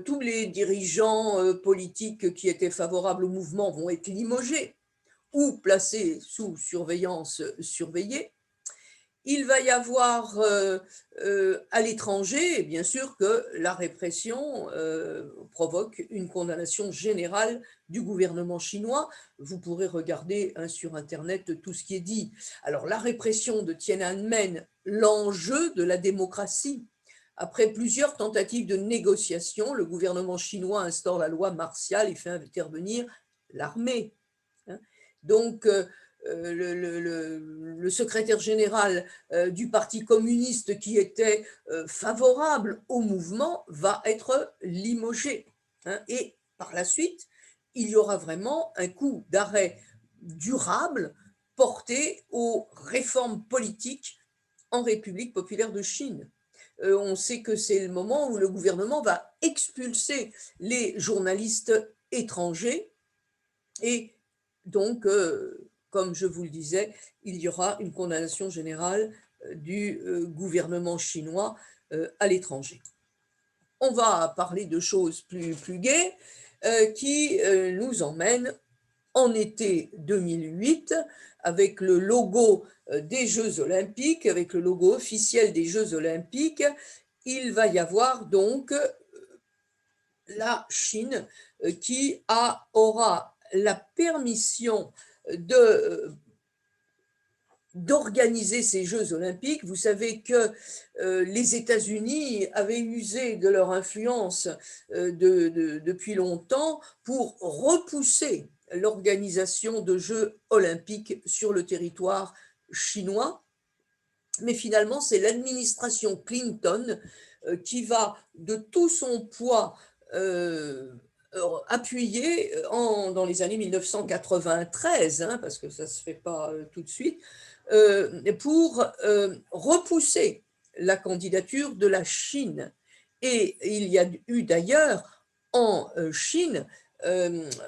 Tous les dirigeants politiques qui étaient favorables au mouvement vont être limogés ou placés sous surveillance surveillée. Il va y avoir à l'étranger, bien sûr que la répression provoque une condamnation générale du gouvernement chinois. Vous pourrez regarder sur Internet tout ce qui est dit. Alors la répression de Tiananmen, l'enjeu de la démocratie. Après plusieurs tentatives de négociation, le gouvernement chinois instaure la loi martiale et fait intervenir l'armée. Donc, le secrétaire général du Parti communiste qui était favorable au mouvement va être limogé. Et par la suite, il y aura vraiment un coup d'arrêt durable porté aux réformes politiques en République populaire de Chine. On sait que c'est le moment où le gouvernement va expulser les journalistes étrangers et donc, comme je vous le disais, il y aura une condamnation générale du gouvernement chinois à l'étranger. On va parler de choses plus gaies qui nous emmènent en été 2008 avec le logo des Jeux olympiques, avec le logo officiel des Jeux olympiques. Il va y avoir donc la Chine qui aura la permission d'organiser ces Jeux olympiques. Vous savez que les États-Unis avaient usé de leur influence depuis longtemps pour repousser l'organisation de Jeux olympiques sur le territoire chinois. Mais finalement, c'est l'administration Clinton qui va de tout son poids appuyer dans les années 1993, parce que ça ne se fait pas tout de suite, pour repousser la candidature de la Chine. Et il y a eu d'ailleurs en Chine,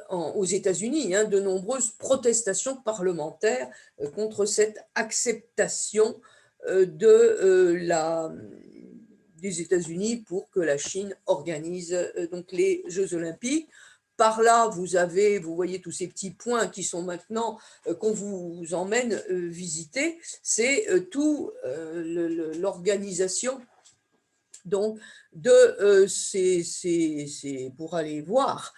aux États-Unis, de nombreuses protestations parlementaires contre cette acceptation des États-Unis pour que la Chine organise donc les Jeux olympiques. Par là, vous voyez tous ces petits points qui sont maintenant, qu'on vous emmène visiter, c'est tout l'organisation donc pour aller voir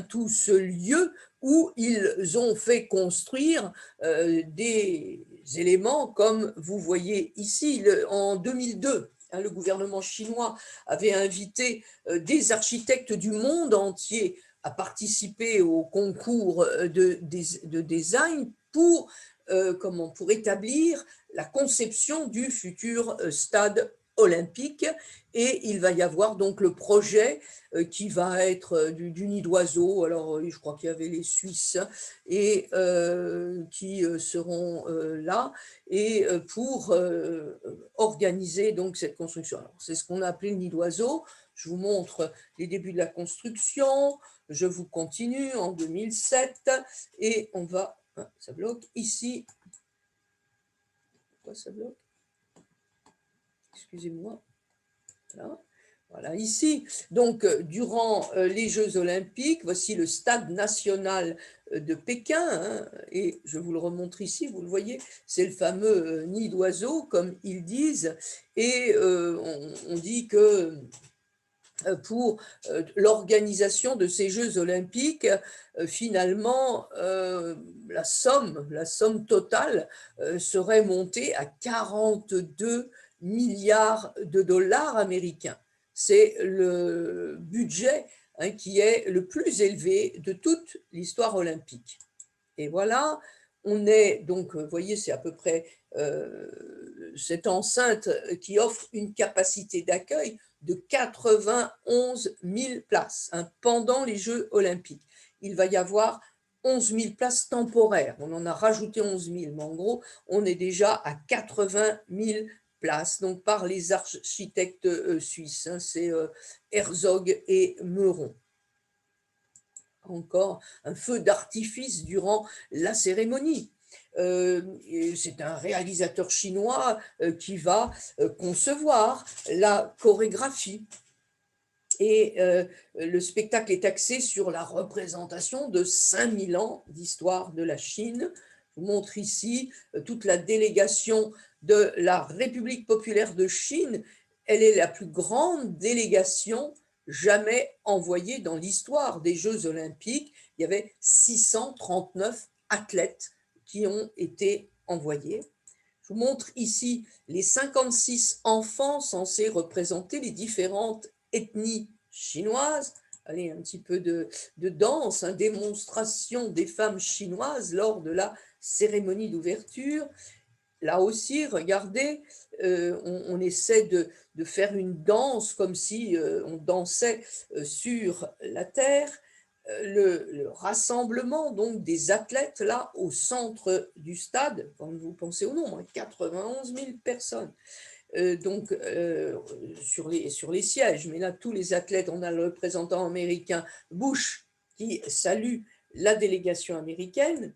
tout ce lieu où ils ont fait construire des éléments comme vous voyez ici. En 2002, le gouvernement chinois avait invité des architectes du monde entier à participer au concours de design pour établir la conception du futur stade olympique. Et il va y avoir donc le projet qui va être du nid d'oiseau. Alors, je crois qu'il y avait les Suisses et qui seront là et pour organiser donc cette construction. C'est ce qu'on a appelé le nid d'oiseau. Je vous montre les débuts de la construction. Je vous continue en 2007 et on va... ça bloque ici. Pourquoi ça bloque? Excusez-moi. Voilà, ici, donc, durant les Jeux olympiques, voici le stade national de Pékin, et je vous le remontre ici, vous le voyez, c'est le fameux nid d'oiseau, comme ils disent, et on dit que pour l'organisation de ces Jeux olympiques, finalement, la somme totale serait montée à 42 milliards de dollars américains. C'est le budget qui est le plus élevé de toute l'histoire olympique. Et voilà, on est donc, vous voyez, c'est à peu près cette enceinte qui offre une capacité d'accueil de 91 000 places pendant les Jeux olympiques. Il va y avoir 11 000 places temporaires. On en a rajouté 11 000, mais en gros, on est déjà à 80 000 places, donc par les architectes suisses. C'est Herzog et Meuron. Encore un feu d'artifice durant la cérémonie. C'est un réalisateur chinois qui va concevoir la chorégraphie. Et le spectacle est axé sur la représentation de 5000 ans d'histoire de la Chine. Je vous montre ici toute la délégation de la République populaire de Chine. Elle est la plus grande délégation jamais envoyée dans l'histoire des Jeux olympiques. Il y avait 639 athlètes qui ont été envoyés. Je vous montre ici les 56 enfants censés représenter les différentes ethnies chinoises. Allez, un petit peu de danse, hein, démonstration des femmes chinoises lors de la cérémonie d'ouverture. Là aussi, regardez, on essaie de faire une danse comme si on dansait sur la terre. Le rassemblement donc des athlètes là au centre du stade, quand vous pensez au nombre, 91 000 personnes. Donc sur les sièges, mais là tous les athlètes, on a le représentant américain Bush qui salue la délégation américaine,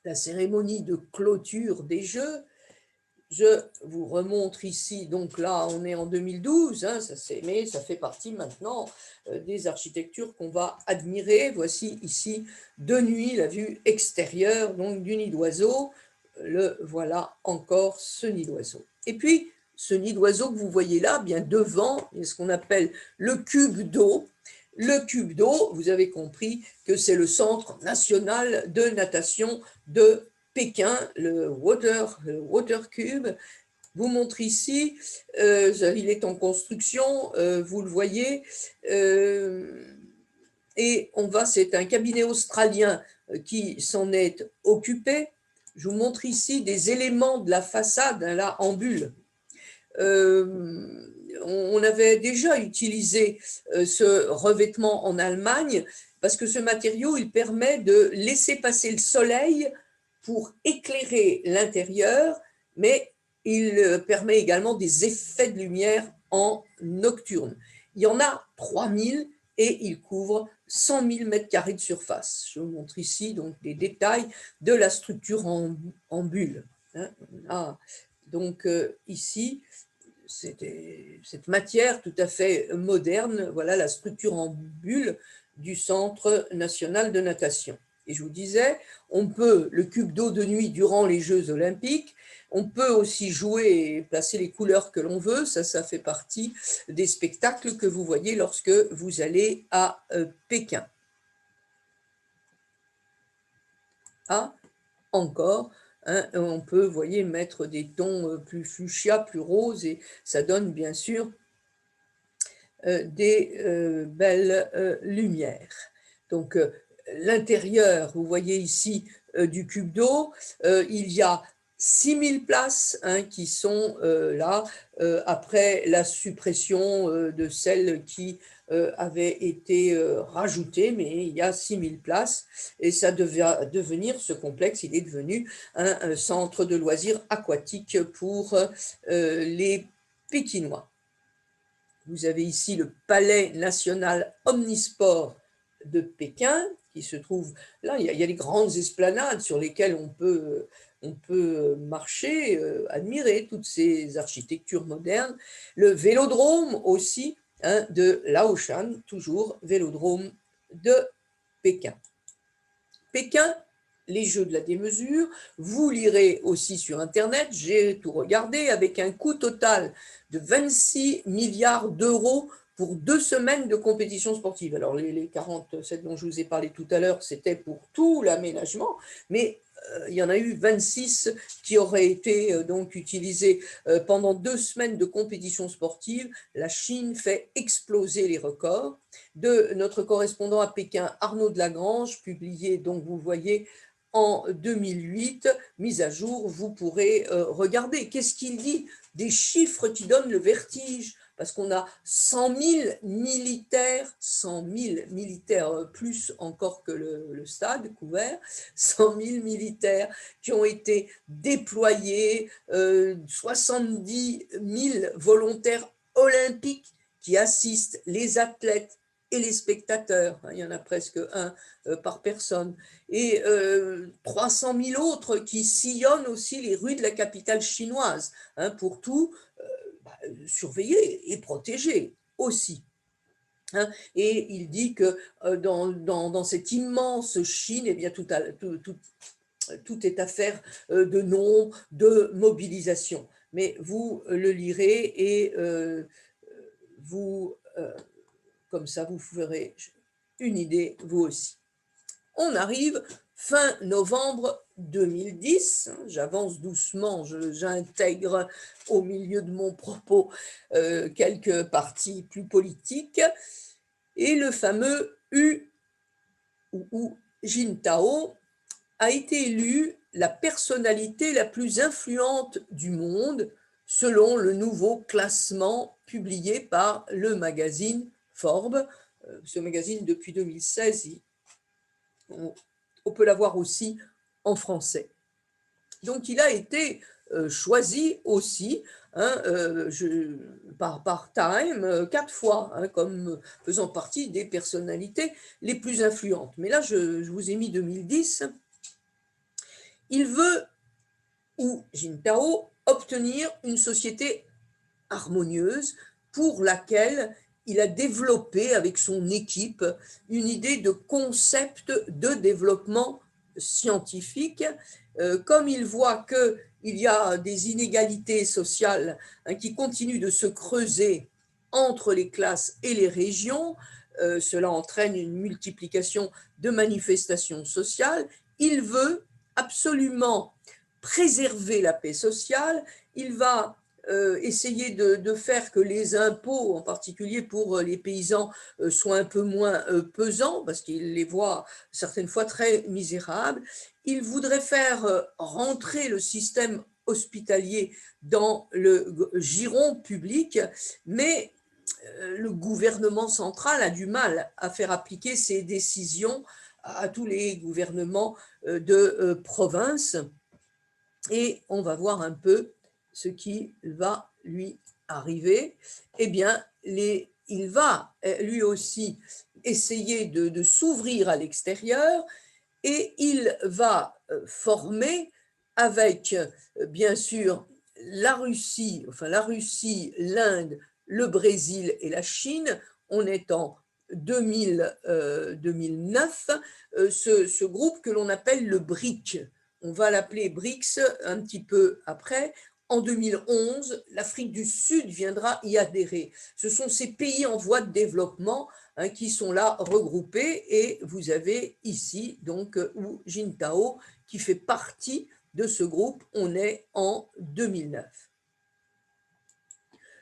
la cérémonie de clôture des Jeux. Je vous remontre ici, donc là on est en 2012, hein, mais ça fait partie maintenant des architectures qu'on va admirer. Voici ici de nuit la vue extérieure donc du nid d'oiseau. Le voilà encore, ce nid d'oiseau. Et puis ce nid d'oiseau que vous voyez là, bien devant, il y a ce qu'on appelle le cube d'eau. Le cube d'eau, vous avez compris que c'est le centre national de natation de Pékin, le water cube. Vous montre ici, il est en construction, vous le voyez, et c'est un cabinet australien qui s'en est occupé. Je vous montre ici des éléments de la façade, hein, là en bulle. On avait déjà utilisé ce revêtement en Allemagne parce que ce matériau, il permet de laisser passer le soleil pour éclairer l'intérieur, mais il permet également des effets de lumière en nocturne. Il y en a 3000 et il couvre 100 000 mètres carrés de surface. Je vous montre ici donc des détails de la structure en bulle. Hein. Donc ici, cette matière tout à fait moderne, voilà la structure en bulle du Centre national de natation. Et je vous disais, on peut, le cube d'eau de nuit durant les Jeux olympiques, on peut aussi jouer et placer les couleurs que l'on veut, ça fait partie des spectacles que vous voyez lorsque vous allez à Pékin. Ah, encore, hein, on peut, vous voyez, mettre des tons plus fuchsia, plus roses, et ça donne bien sûr des belles lumières. Donc l'intérieur, vous voyez ici du cube d'eau, il y a 6000 places hein, qui sont là après la suppression de celles qui avaient été rajoutées, mais il y a 6000 places et ça devait devenir, ce complexe, il est devenu un centre de loisirs aquatiques pour les Pékinois. Vous avez ici le Palais national omnisport de Pékin, qui se trouve là. Il y a les grandes esplanades sur lesquelles on peut marcher, admirer toutes ces architectures modernes. Le vélodrome aussi hein, de Laoshan, toujours vélodrome de Pékin. Pékin, les Jeux de la démesure, vous lirez aussi sur Internet, j'ai tout regardé, avec un coût total de 26 milliards d'euros pour 2 semaines de compétition sportive. Alors les 47 dont je vous ai parlé tout à l'heure, c'était pour tout l'aménagement, mais il y en a eu 26 qui auraient été donc utilisés pendant 2 semaines de compétition sportive. La Chine fait exploser les records. De notre correspondant à Pékin, Arnaud de Lagrange, publié, donc vous voyez, en 2008, mise à jour, vous pourrez regarder. Qu'est-ce qu'il dit? Des chiffres qui donnent le vertige, parce qu'on a 100 000 militaires, 100 000 militaires, plus encore que le stade couvert, 100 000 militaires qui ont été déployés, 70 000 volontaires olympiques qui assistent les athlètes et les spectateurs, il y en a presque un par personne, et 300 000 autres qui sillonnent aussi les rues de la capitale chinoise, pour tout surveiller et protéger aussi. Et il dit que dans cette immense Chine, eh bien, tout est affaire de nombre, de mobilisation. Mais vous le lirez et vous, comme ça, vous ferez une idée, vous aussi. On arrive fin novembre 2010, j'avance doucement, j'intègre au milieu de mon propos quelques parties plus politiques, et le fameux Hu Jintao a été élu la personnalité la plus influente du monde selon le nouveau classement publié par le magazine Forbes. Ce magazine, depuis 2016, on peut l'avoir aussi en français. Donc, il a été choisi aussi par Time 4 fois, comme faisant partie des personnalités les plus influentes. Mais là, je vous ai mis 2010. Il veut, Hu Jintao, obtenir une société harmonieuse pour laquelle il a développé avec son équipe une idée de concept de développement scientifique. Comme il voit qu'il y a des inégalités sociales qui continuent de se creuser entre les classes et les régions, cela entraîne une multiplication de manifestations sociales. Il veut absolument préserver la paix sociale. Il va essayer de faire que les impôts, en particulier pour les paysans, soient un peu moins pesants, parce qu'il les voit certaines fois très misérables. Il voudrait faire rentrer le système hospitalier dans le giron public, mais le gouvernement central a du mal à faire appliquer ses décisions à tous les gouvernements de province. Et on va voir un peu ce qui va lui arriver. Eh bien, il va lui aussi essayer de s'ouvrir à l'extérieur, et il va former avec, bien sûr, la Russie, l'Inde, le Brésil et la Chine. On est en 2009, ce groupe que l'on appelle le BRIC. On va l'appeler BRICS un petit peu après. En 2011, l'Afrique du Sud viendra y adhérer. Ce sont ces pays en voie de développement qui sont là regroupés, et vous avez ici donc Hu Jintao qui fait partie de ce groupe. On est en 2009.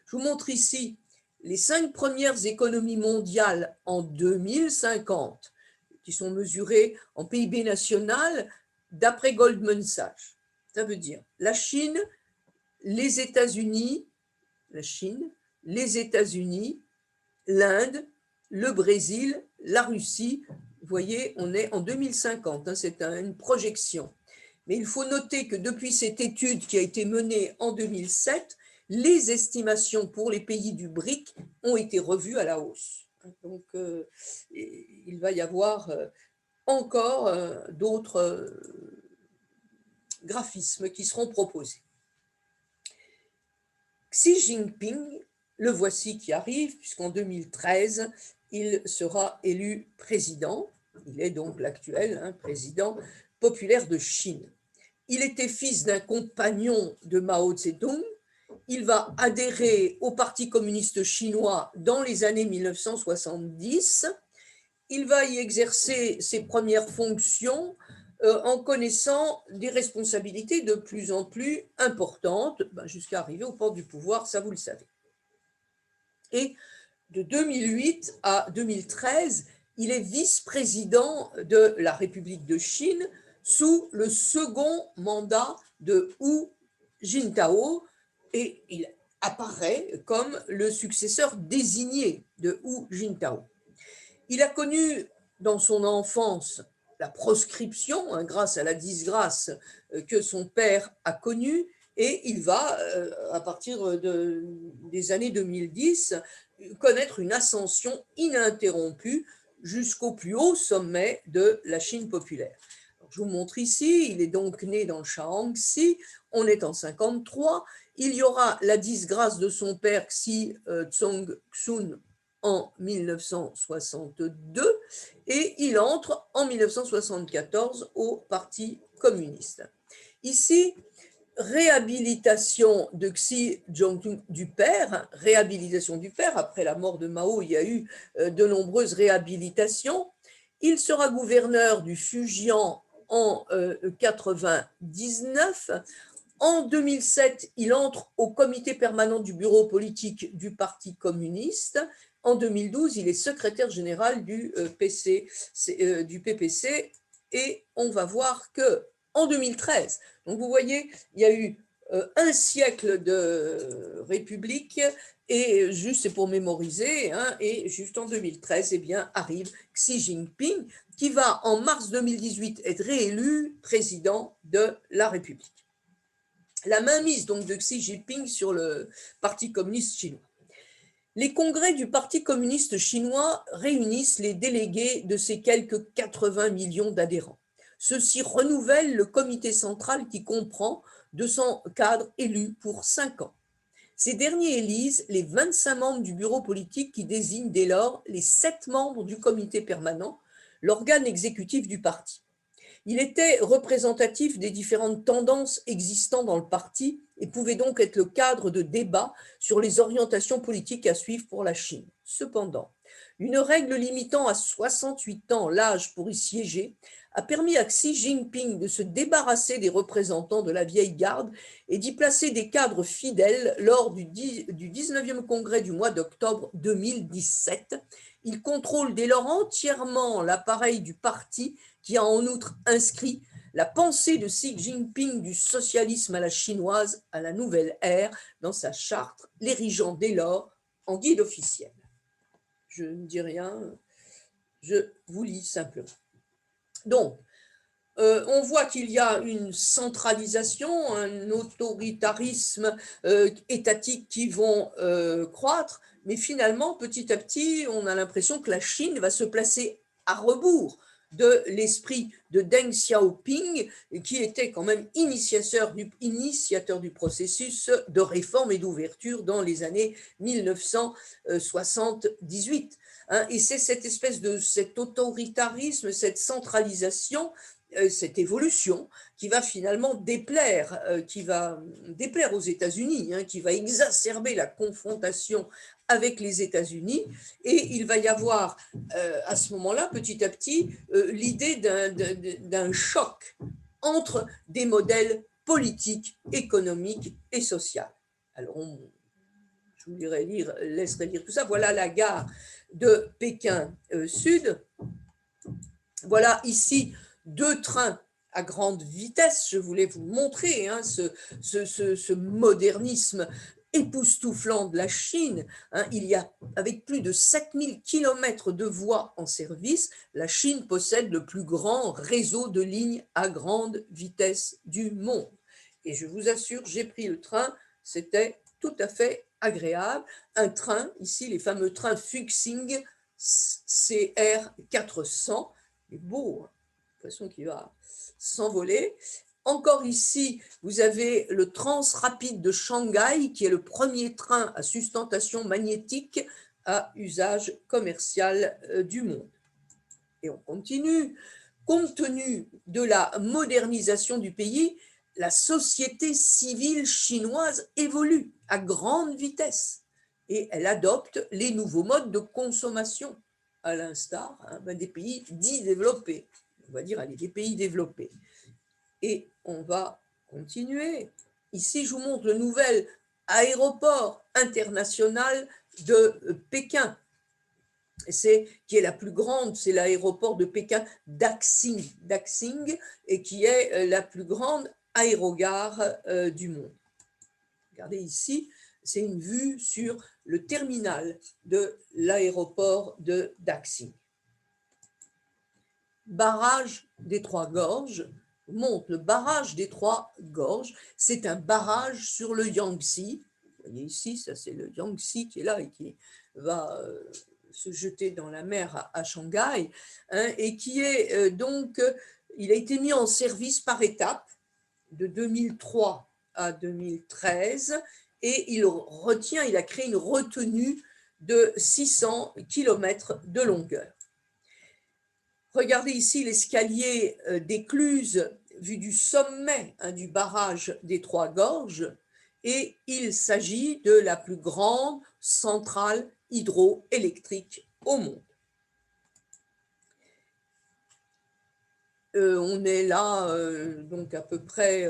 Je vous montre ici les 5 premières économies mondiales en 2050 qui sont mesurées en PIB national d'après Goldman Sachs. Ça veut dire la Chine, les États-Unis, l'Inde, le Brésil, la Russie. Vous voyez, on est en 2050, c'est une projection. Mais il faut noter que depuis cette étude qui a été menée en 2007, les estimations pour les pays du BRIC ont été revues à la hausse. Donc, il va y avoir encore d'autres graphismes qui seront proposés. Xi Jinping, le voici qui arrive, puisqu'en 2013, il sera élu président. Il est donc l'actuel président populaire de Chine. Il était fils d'un compagnon de Mao Zedong. Il va adhérer au Parti communiste chinois dans les années 1970. Il va y exercer ses premières fonctions en connaissant des responsabilités de plus en plus importantes, jusqu'à arriver au port du pouvoir, ça vous le savez. Et de 2008 à 2013, il est vice-président de la République de Chine sous le second mandat de Hu Jintao, et il apparaît comme le successeur désigné de Hu Jintao. Il a connu dans son enfance la proscription grâce à la disgrâce que son père a connue, et il va, à partir des années 2010, connaître une ascension ininterrompue jusqu'au plus haut sommet de la Chine populaire. Alors, je vous montre ici, il est donc né dans le Shaanxi, on est en 1953, il y aura la disgrâce de son père Xi Tsongxun en 1962, et il entre en 1974 au Parti communiste. Ici, réhabilitation de Xi Jinping du père, réhabilitation du père, après la mort de Mao, il y a eu de nombreuses réhabilitations. Il sera gouverneur du Fujian en 1999. En 2007, il entre au comité permanent du bureau politique du Parti communiste. En 2012, il est secrétaire général du PPC et on va voir que en 2013, donc vous voyez, il y a eu un siècle de république et juste c'est pour mémoriser, hein, et juste en 2013, eh bien, arrive Xi Jinping qui va en mars 2018 être réélu président de la République. La mainmise donc de Xi Jinping sur le Parti communiste chinois. Les congrès du Parti communiste chinois réunissent les délégués de ces quelques 80 millions d'adhérents. Ceux-ci renouvellent le comité central qui comprend 200 cadres élus pour 5 ans. Ces derniers élisent les 25 membres du bureau politique qui désignent dès lors les 7 membres du comité permanent, l'organe exécutif du parti. Il était représentatif des différentes tendances existant dans le parti et pouvait donc être le cadre de débat sur les orientations politiques à suivre pour la Chine. Cependant, une règle limitant à 68 ans l'âge pour y siéger a permis à Xi Jinping de se débarrasser des représentants de la vieille garde et d'y placer des cadres fidèles lors du 19e congrès du mois d'octobre 2017. Il contrôle dès lors entièrement l'appareil du parti qui a en outre inscrit la pensée de Xi Jinping du socialisme à la chinoise à la nouvelle ère dans sa charte, l'érigeant dès lors en guide officiel. Je ne dis rien, je vous lis simplement. Donc, on voit qu'il y a une centralisation, un autoritarisme étatique qui vont croître, mais finalement, petit à petit, on a l'impression que la Chine va se placer à rebours de l'esprit de Deng Xiaoping, qui était quand même initiateur du processus de réforme et d'ouverture dans les années 1978. Et c'est cette espèce de cet autoritarisme, cette centralisation, cette évolution qui va finalement déplaire, aux États-Unis, qui va exacerber la confrontation avec les États-Unis, et il va y avoir à ce moment-là, petit à petit, l'idée d'un choc entre des modèles politiques, économiques et sociaux. Alors, je vous laisserai lire tout ça. Voilà la gare de Pékin Sud. Voilà ici 2 trains à grande vitesse. Je voulais vous montrer ce modernisme époustouflant de la Chine. Il y a, avec plus de 7000 km de voies en service, la Chine possède le plus grand réseau de lignes à grande vitesse du monde. Et je vous assure, j'ai pris le train, c'était tout à fait agréable. Un train, ici les fameux trains Fuxing CR400, il est beau, hein, l'impression qu'il va s'envoler. Encore ici, vous avez le Transrapide de Shanghai, qui est le premier train à sustentation magnétique à usage commercial du monde. Et on continue. Compte tenu de la modernisation du pays, la société civile chinoise évolue à grande vitesse et elle adopte les nouveaux modes de consommation, à l'instar des pays dits développés. On va dire, allez, des pays développés. Et on va continuer. Ici, je vous montre le nouvel aéroport international de Pékin. Qui est la plus grande, c'est l'aéroport de Pékin Daxing, et qui est la plus grande aérogare du monde. Regardez ici, c'est une vue sur le terminal de l'aéroport de Daxing. Barrage des Trois Gorges, montre le barrage des Trois Gorges. C'est un barrage sur le Yangtze. Vous voyez ici, ça c'est le Yangtze qui est là et qui va se jeter dans la mer à Shanghai, et qui est il a été mis en service par étapes de 2003 à 2013 et il a créé une retenue de 600 km de longueur. Regardez ici l'escalier d'écluse vu du sommet du barrage des Trois Gorges, et il s'agit de la plus grande centrale hydroélectrique au monde. On est là donc à peu près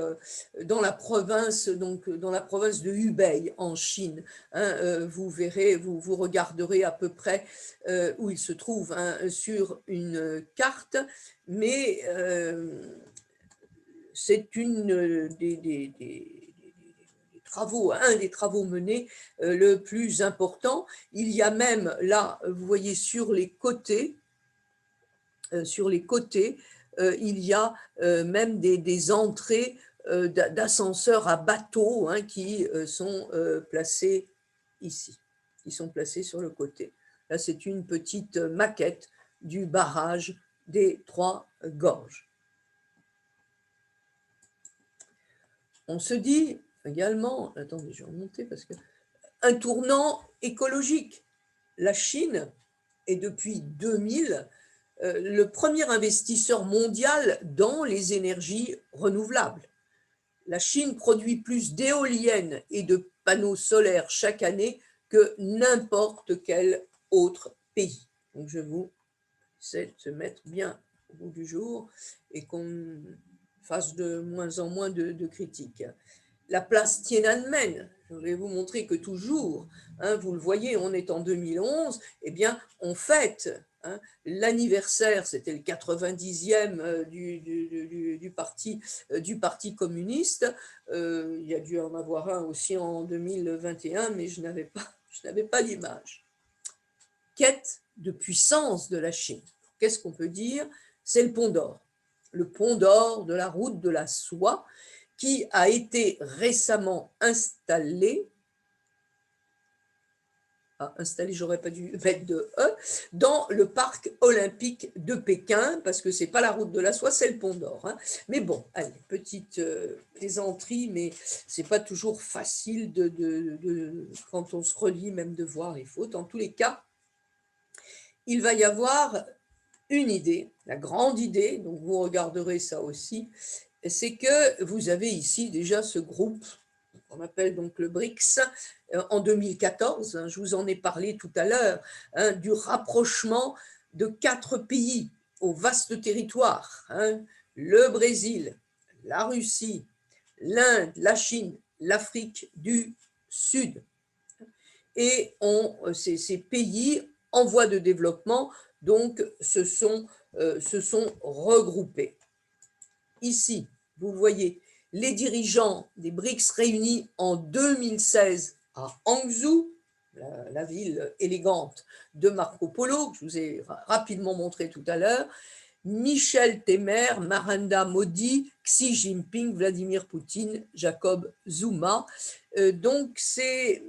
dans la province de Hubei en Chine. Vous verrez, vous regarderez à peu près où il se trouve sur une carte, mais c'est une des travaux, un des travaux menés le plus important. Il y a même là, vous voyez sur les côtés, il y a même des entrées d'ascenseurs à bateau qui sont placées ici, qui sont placées sur le côté. Là, c'est une petite maquette du barrage des Trois Gorges. On se dit également, attendez, je vais remonter parce que, un tournant écologique. La Chine est depuis 2000 le premier investisseur mondial dans les énergies renouvelables. La Chine produit plus d'éoliennes et de panneaux solaires chaque année que n'importe quel autre pays. Donc je vous essaie de se mettre bien au bout du jour et qu'on fasse de moins en moins de critiques. La place Tiananmen, je vais vous montrer que toujours, vous le voyez, on est en 2011, eh bien, on fête l'anniversaire, c'était le 90e du parti communiste. Il y a dû en avoir un aussi en 2021, mais je n'avais pas l'image. Quête de puissance de la Chine. Qu'est-ce qu'on peut dire? C'est le Pont d'Or. Le Pont d'Or de la route de la soie, qui a été récemment installé, j'aurais pas dû mettre de E, dans le parc olympique de Pékin, parce que c'est pas la route de la soie, c'est le Pont d'Or. Mais bon, allez, petite plaisanterie, mais c'est pas toujours facile quand on se relit, même de voir les fautes. En tous les cas, il va y avoir une idée, la grande idée, donc vous regarderez ça aussi, c'est que vous avez ici déjà ce groupe qu'on appelle donc le BRICS en 2014, je vous en ai parlé tout à l'heure, du rapprochement de 4 pays au vaste territoire, le Brésil, la Russie, l'Inde, la Chine, l'Afrique du Sud. Et ces pays en voie de développement donc se sont regroupés. Ici, vous voyez les dirigeants des BRICS réunis en 2016 à Hangzhou, la ville élégante de Marco Polo, que je vous ai rapidement montré tout à l'heure, Michel Temer, Narendra Modi, Xi Jinping, Vladimir Poutine, Jacob Zuma. Donc, ce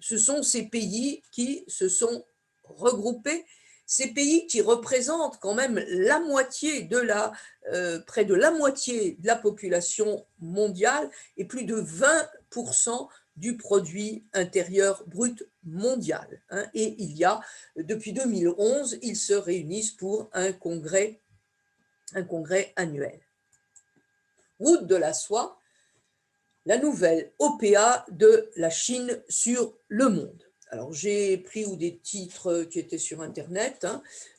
sont ces pays qui se sont regroupés, ces pays qui représentent quand même la moitié près de la moitié de la population mondiale et plus de 20% du produit intérieur brut mondial. Et depuis 2011, ils se réunissent pour un congrès annuel. Route de la soie, la nouvelle OPA de la Chine sur le monde. Alors, j'ai pris des titres qui étaient sur Internet.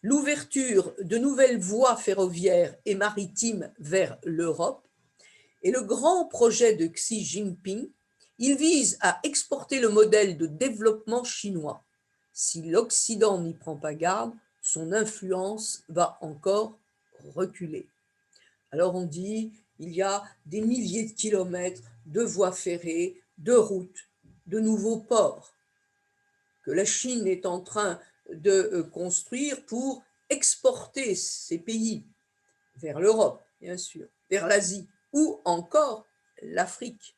L'ouverture de nouvelles voies ferroviaires et maritimes vers l'Europe. Et le grand projet de Xi Jinping, il vise à exporter le modèle de développement chinois. Si l'Occident n'y prend pas garde, son influence va encore reculer. Alors on dit, il y a des milliers de kilomètres de voies ferrées, de routes, de nouveaux ports que la Chine est en train de construire pour exporter ces pays vers l'Europe, bien sûr, vers l'Asie ou encore l'Afrique.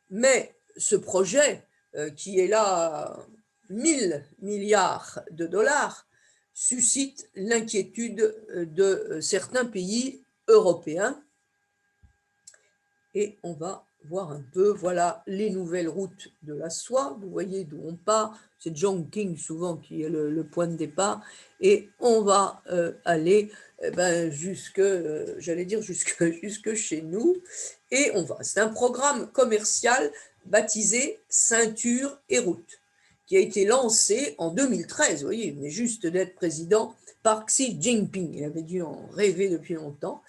Mais ce projet, qui est là 1000 milliards de dollars, suscite l'inquiétude de certains pays européens. Et on va voir un peu, voilà les nouvelles routes de la soie, vous voyez d'où on part, c'est Chongqing souvent qui est le point de départ, et on va aller jusque, j'allais dire jusque chez nous, et on va. C'est un programme commercial baptisé Ceinture et Route, qui a été lancé en 2013, vous voyez, il venait juste d'être président, par Xi Jinping, il avait dû en rêver depuis longtemps.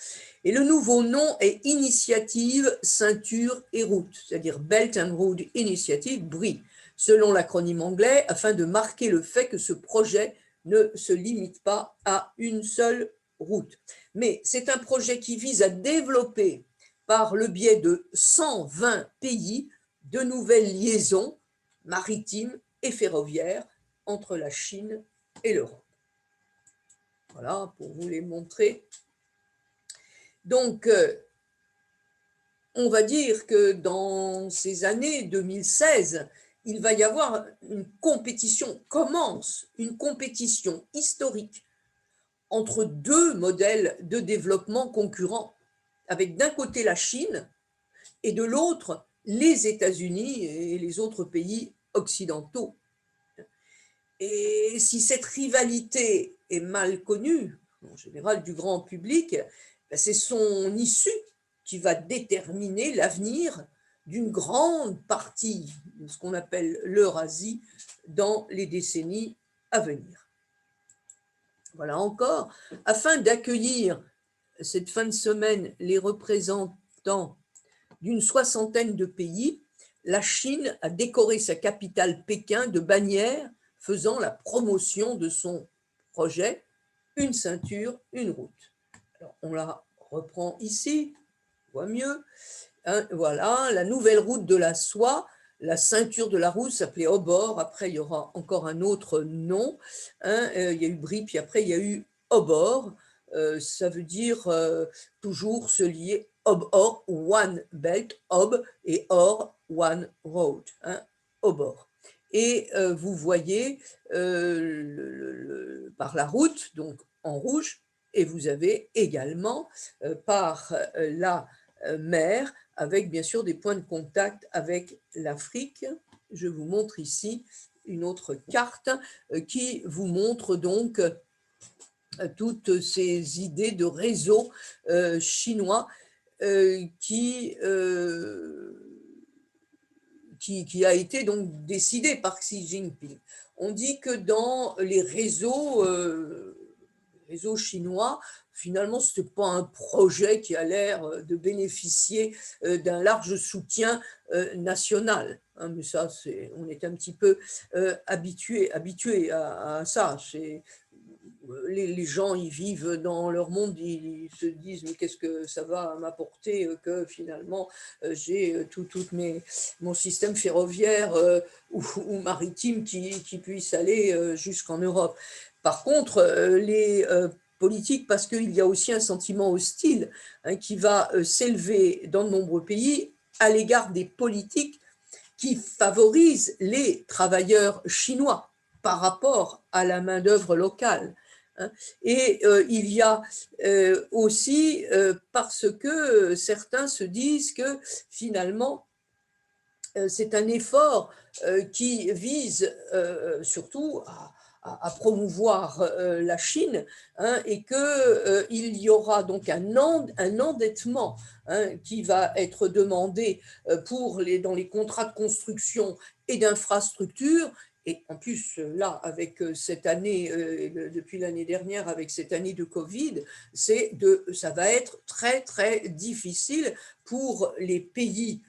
Et le nouveau nom est Initiative Ceinture et Route, c'est-à-dire Belt and Road Initiative, BRI, selon l'acronyme anglais, afin de marquer le fait que ce projet ne se limite pas à une seule route. Mais c'est un projet qui vise à développer, par le biais de 120 pays, de nouvelles liaisons maritimes et ferroviaires entre la Chine et l'Europe. Voilà, pour vous les montrer. Donc, on va dire que dans ces années 2016, il va y avoir une compétition, commence une compétition historique entre deux modèles de développement concurrents, avec d'un côté la Chine et de l'autre les États-Unis et les autres pays occidentaux. Et si cette rivalité est mal connue, en général du grand public, c'est son issue qui va déterminer l'avenir d'une grande partie de ce qu'on appelle l'Eurasie dans les décennies à venir. Voilà encore, afin d'accueillir cette fin de semaine les représentants d'une soixantaine de pays, la Chine a décoré sa capitale Pékin de bannières faisant la promotion de son projet « Une ceinture, une route ». Alors, on la reprend ici, on voit mieux. Voilà, la nouvelle route de la soie, la ceinture de la route s'appelait Hobor, après il y aura encore un autre nom, il y a eu Bri, puis après il y a eu Hobor, ça veut dire toujours se lier, Hob-Or, One Belt, Hob, et Or, One Road, Hobor. Et vous voyez par la route, donc en rouge, et vous avez également par la mer, avec bien sûr des points de contact avec l'Afrique. Je vous montre ici une autre carte qui vous montre donc toutes ces idées de réseau chinois qui a été donc décidé par Xi Jinping. On dit que dans les réseaux chinois, finalement, ce n'était pas un projet qui a l'air de bénéficier d'un large soutien national. Mais ça, on est un petit peu habitué à ça. Les gens, ils vivent dans leur monde, ils se disent mais qu'est-ce que ça va m'apporter que finalement j'ai tout mon système ferroviaire ou maritime qui puisse aller jusqu'en Europe. Par contre, les politiques, parce qu'il y a aussi un sentiment hostile qui va s'élever dans de nombreux pays à l'égard des politiques qui favorisent les travailleurs chinois par rapport à la main-d'œuvre locale. Et il y a aussi parce que certains se disent que finalement c'est un effort qui vise surtout à promouvoir la Chine et qu'il y aura donc un endettement qui va être demandé dans les contrats de construction et d'infrastructure. Et en plus, là, avec cette année, depuis l'année dernière, avec cette année de Covid, ça va être très, très difficile pour les pays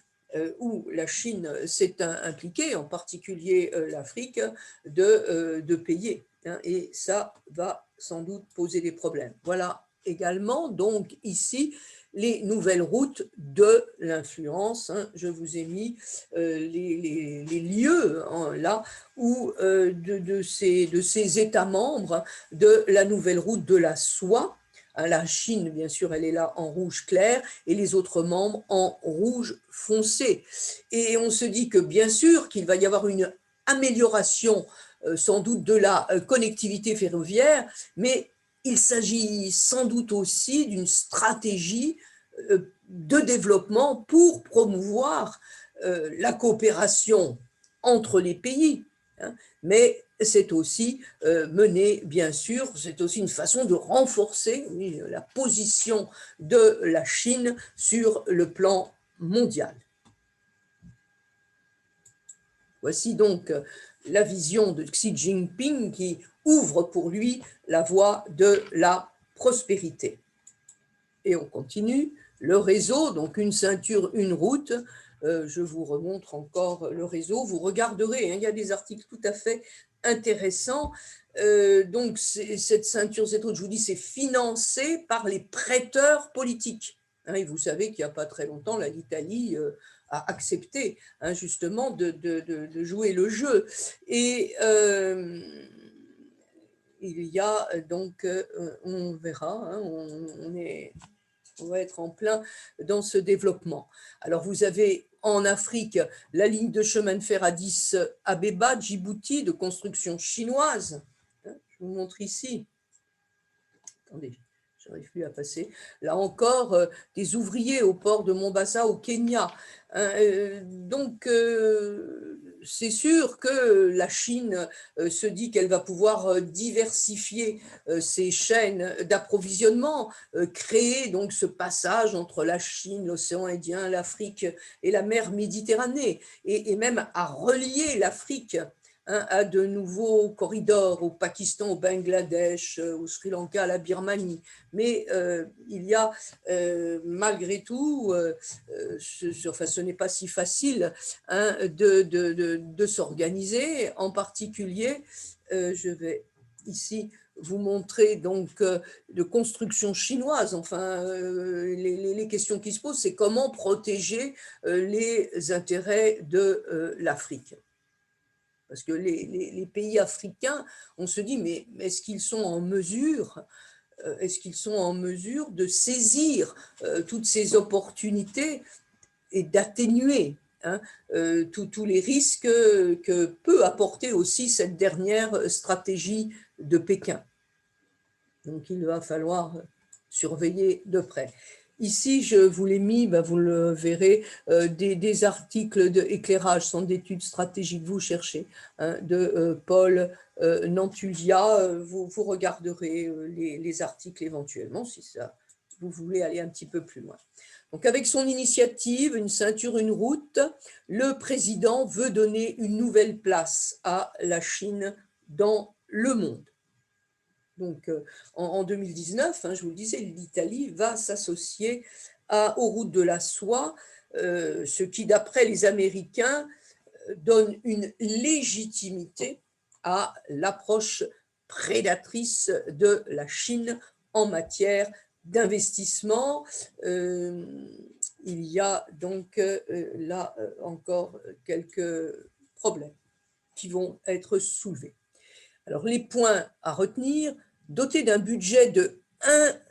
où la Chine s'est impliquée, en particulier l'Afrique, de payer. Et ça va sans doute poser des problèmes. Voilà également, donc ici, les nouvelles routes de l'influence. Je vous ai mis les lieux là où de ces États membres de la nouvelle route de la soie. La Chine, bien sûr, elle est là en rouge clair et les autres membres en rouge foncé. Et on se dit que, bien sûr, qu'il va y avoir une amélioration sans doute de la connectivité ferroviaire, mais il s'agit sans doute aussi d'une stratégie de développement pour promouvoir la coopération entre les pays, hein, mais c'est aussi mener, bien sûr, c'est aussi une façon de renforcer, oui, la position de la Chine sur le plan mondial. Voici donc la vision de Xi Jinping qui ouvre pour lui la voie de la prospérité. Et on continue. Le réseau, donc une ceinture, une route. Je vous remontre encore le réseau. Vous regarderez, hein, il y a des articles tout à fait intéressants. Donc cette ceinture, cette route, je vous dis, c'est financé par les prêteurs politiques. Hein, et vous savez qu'il n'y a pas très longtemps, l'Italie a accepté, hein, justement de jouer le jeu. Et il y a donc, on verra, hein, on va être en plein dans ce développement. Alors, vous avez en Afrique la ligne de chemin de fer Addis Abeba, Djibouti, de construction chinoise. Je vous montre ici. Attendez, je n'arrive plus à passer. Là encore, des ouvriers au port de Mombasa, au Kenya. Donc, c'est sûr que la Chine se dit qu'elle va pouvoir diversifier ses chaînes d'approvisionnement, créer donc ce passage entre la Chine, l'océan Indien, l'Afrique et la mer Méditerranée, et même à relier l'Afrique, hein, à de nouveaux corridors au Pakistan, au Bangladesh, au Sri Lanka, à la Birmanie. Mais il y a malgré tout, ce n'est pas si facile, hein, de s'organiser. En particulier, je vais ici vous montrer donc de construction chinoise. Enfin, les questions qui se posent, c'est comment protéger les intérêts de l'Afrique. Parce que les pays africains, on se dit, mais est-ce qu'ils sont en mesure de saisir toutes ces opportunités et d'atténuer, hein, tous les risques que peut apporter aussi cette dernière stratégie de Pékin. Donc il va falloir surveiller de près. Ici, je vous l'ai mis, vous le verrez, des articles d'éclairage, centre d'études stratégiques, vous cherchez, hein, de Paul Nantulia. Vous regarderez les articles éventuellement, si ça, vous voulez aller un petit peu plus loin. Donc, avec son initiative, une ceinture, une route, le président veut donner une nouvelle place à la Chine dans le monde. Donc, en 2019, hein, je vous le disais, l'Italie va s'associer aux routes de la soie, ce qui, d'après les Américains, donne une légitimité à l'approche prédatrice de la Chine en matière d'investissement. Il y a donc là encore quelques problèmes qui vont être soulevés. Alors, les points à retenir: doté d'un budget de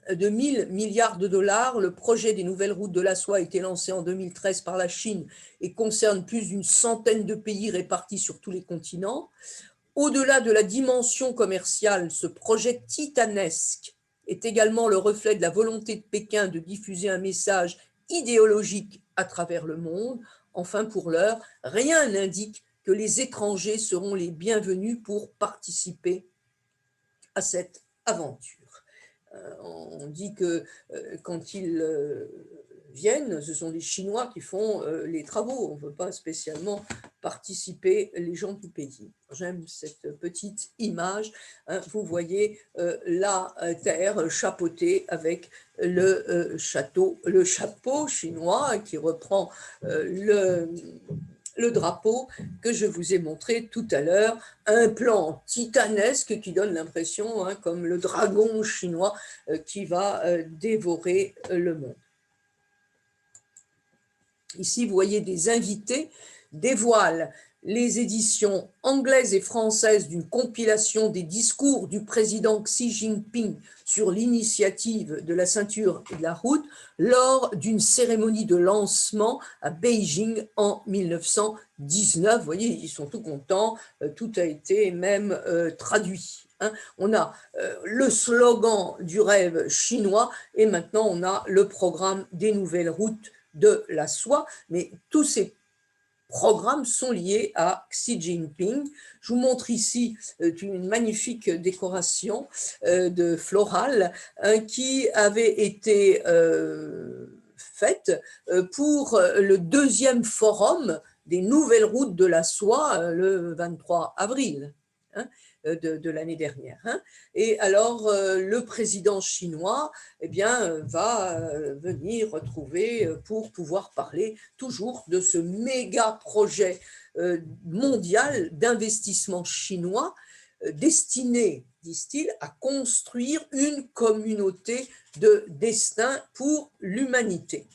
1000 milliards de dollars, le projet des nouvelles routes de la soie a été lancé en 2013 par la Chine et concerne plus d'une centaine de pays répartis sur tous les continents. Au-delà de la dimension commerciale, ce projet titanesque est également le reflet de la volonté de Pékin de diffuser un message idéologique à travers le monde. Enfin, pour l'heure, rien n'indique que les étrangers seront les bienvenus pour participer à cette aventure. On dit que quand ils viennent, ce sont les Chinois qui font les travaux. On ne veut pas spécialement participer les gens du pays. J'aime cette petite image, hein. Vous voyez la terre chapeautée avec le chapeau chinois qui reprend le drapeau que je vous ai montré tout à l'heure, un plan titanesque qui donne l'impression, hein, comme le dragon chinois qui va dévorer le monde. Ici, vous voyez des invités dévoilent les éditions anglaises et françaises d'une compilation des discours du président Xi Jinping sur l'initiative de la ceinture et de la route lors d'une cérémonie de lancement à Beijing en 1919. Vous voyez, ils sont tout contents, tout a été même traduit, hein. On a le slogan du rêve chinois et maintenant on a le programme des nouvelles routes de la soie, mais tous ces programmes sont liés à Xi Jinping. Je vous montre ici une magnifique décoration de florale qui avait été faite pour le deuxième forum des nouvelles routes de la soie le 23 avril. Hein, de l'année dernière. Hein. Et alors, le président chinois eh bien, va venir retrouver pour pouvoir parler toujours de ce méga projet mondial d'investissement chinois destiné, disent-ils, à construire une communauté de destin pour l'humanité.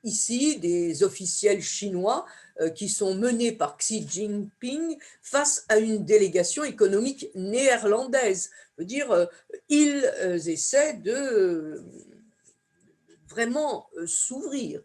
Ici, des officiels chinois qui sont menés par Xi Jinping face à une délégation économique néerlandaise. Je veux dire, ils essaient de vraiment s'ouvrir,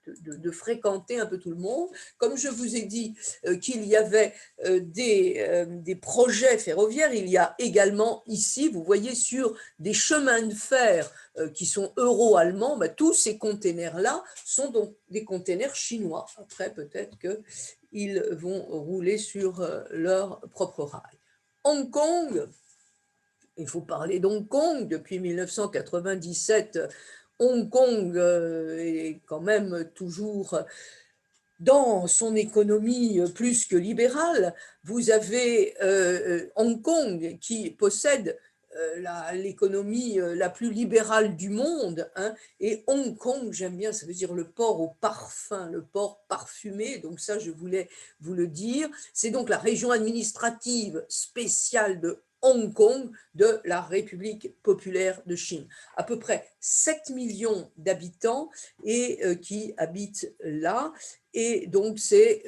de fréquenter un peu tout le monde. Comme je vous ai dit qu'il y avait des projets ferroviaires, il y a également ici, vous voyez, sur des chemins de fer qui sont euro-allemands, tous ces containers-là sont donc des containers chinois. Après, peut-être qu'ils vont rouler sur leur propre rail. Hong Kong, il faut parler d'Hong Kong. Depuis 1997, Hong Kong est quand même toujours dans son économie plus que libérale. Vous avez Hong Kong qui possède l'économie la plus libérale du monde, hein, et Hong Kong, j'aime bien, ça veut dire le port au parfum, le port parfumé, donc ça je voulais vous le dire. C'est donc la région administrative spéciale de Hong Kong de la République populaire de Chine. À peu près 7 millions d'habitants et qui habitent là. Et donc, c'est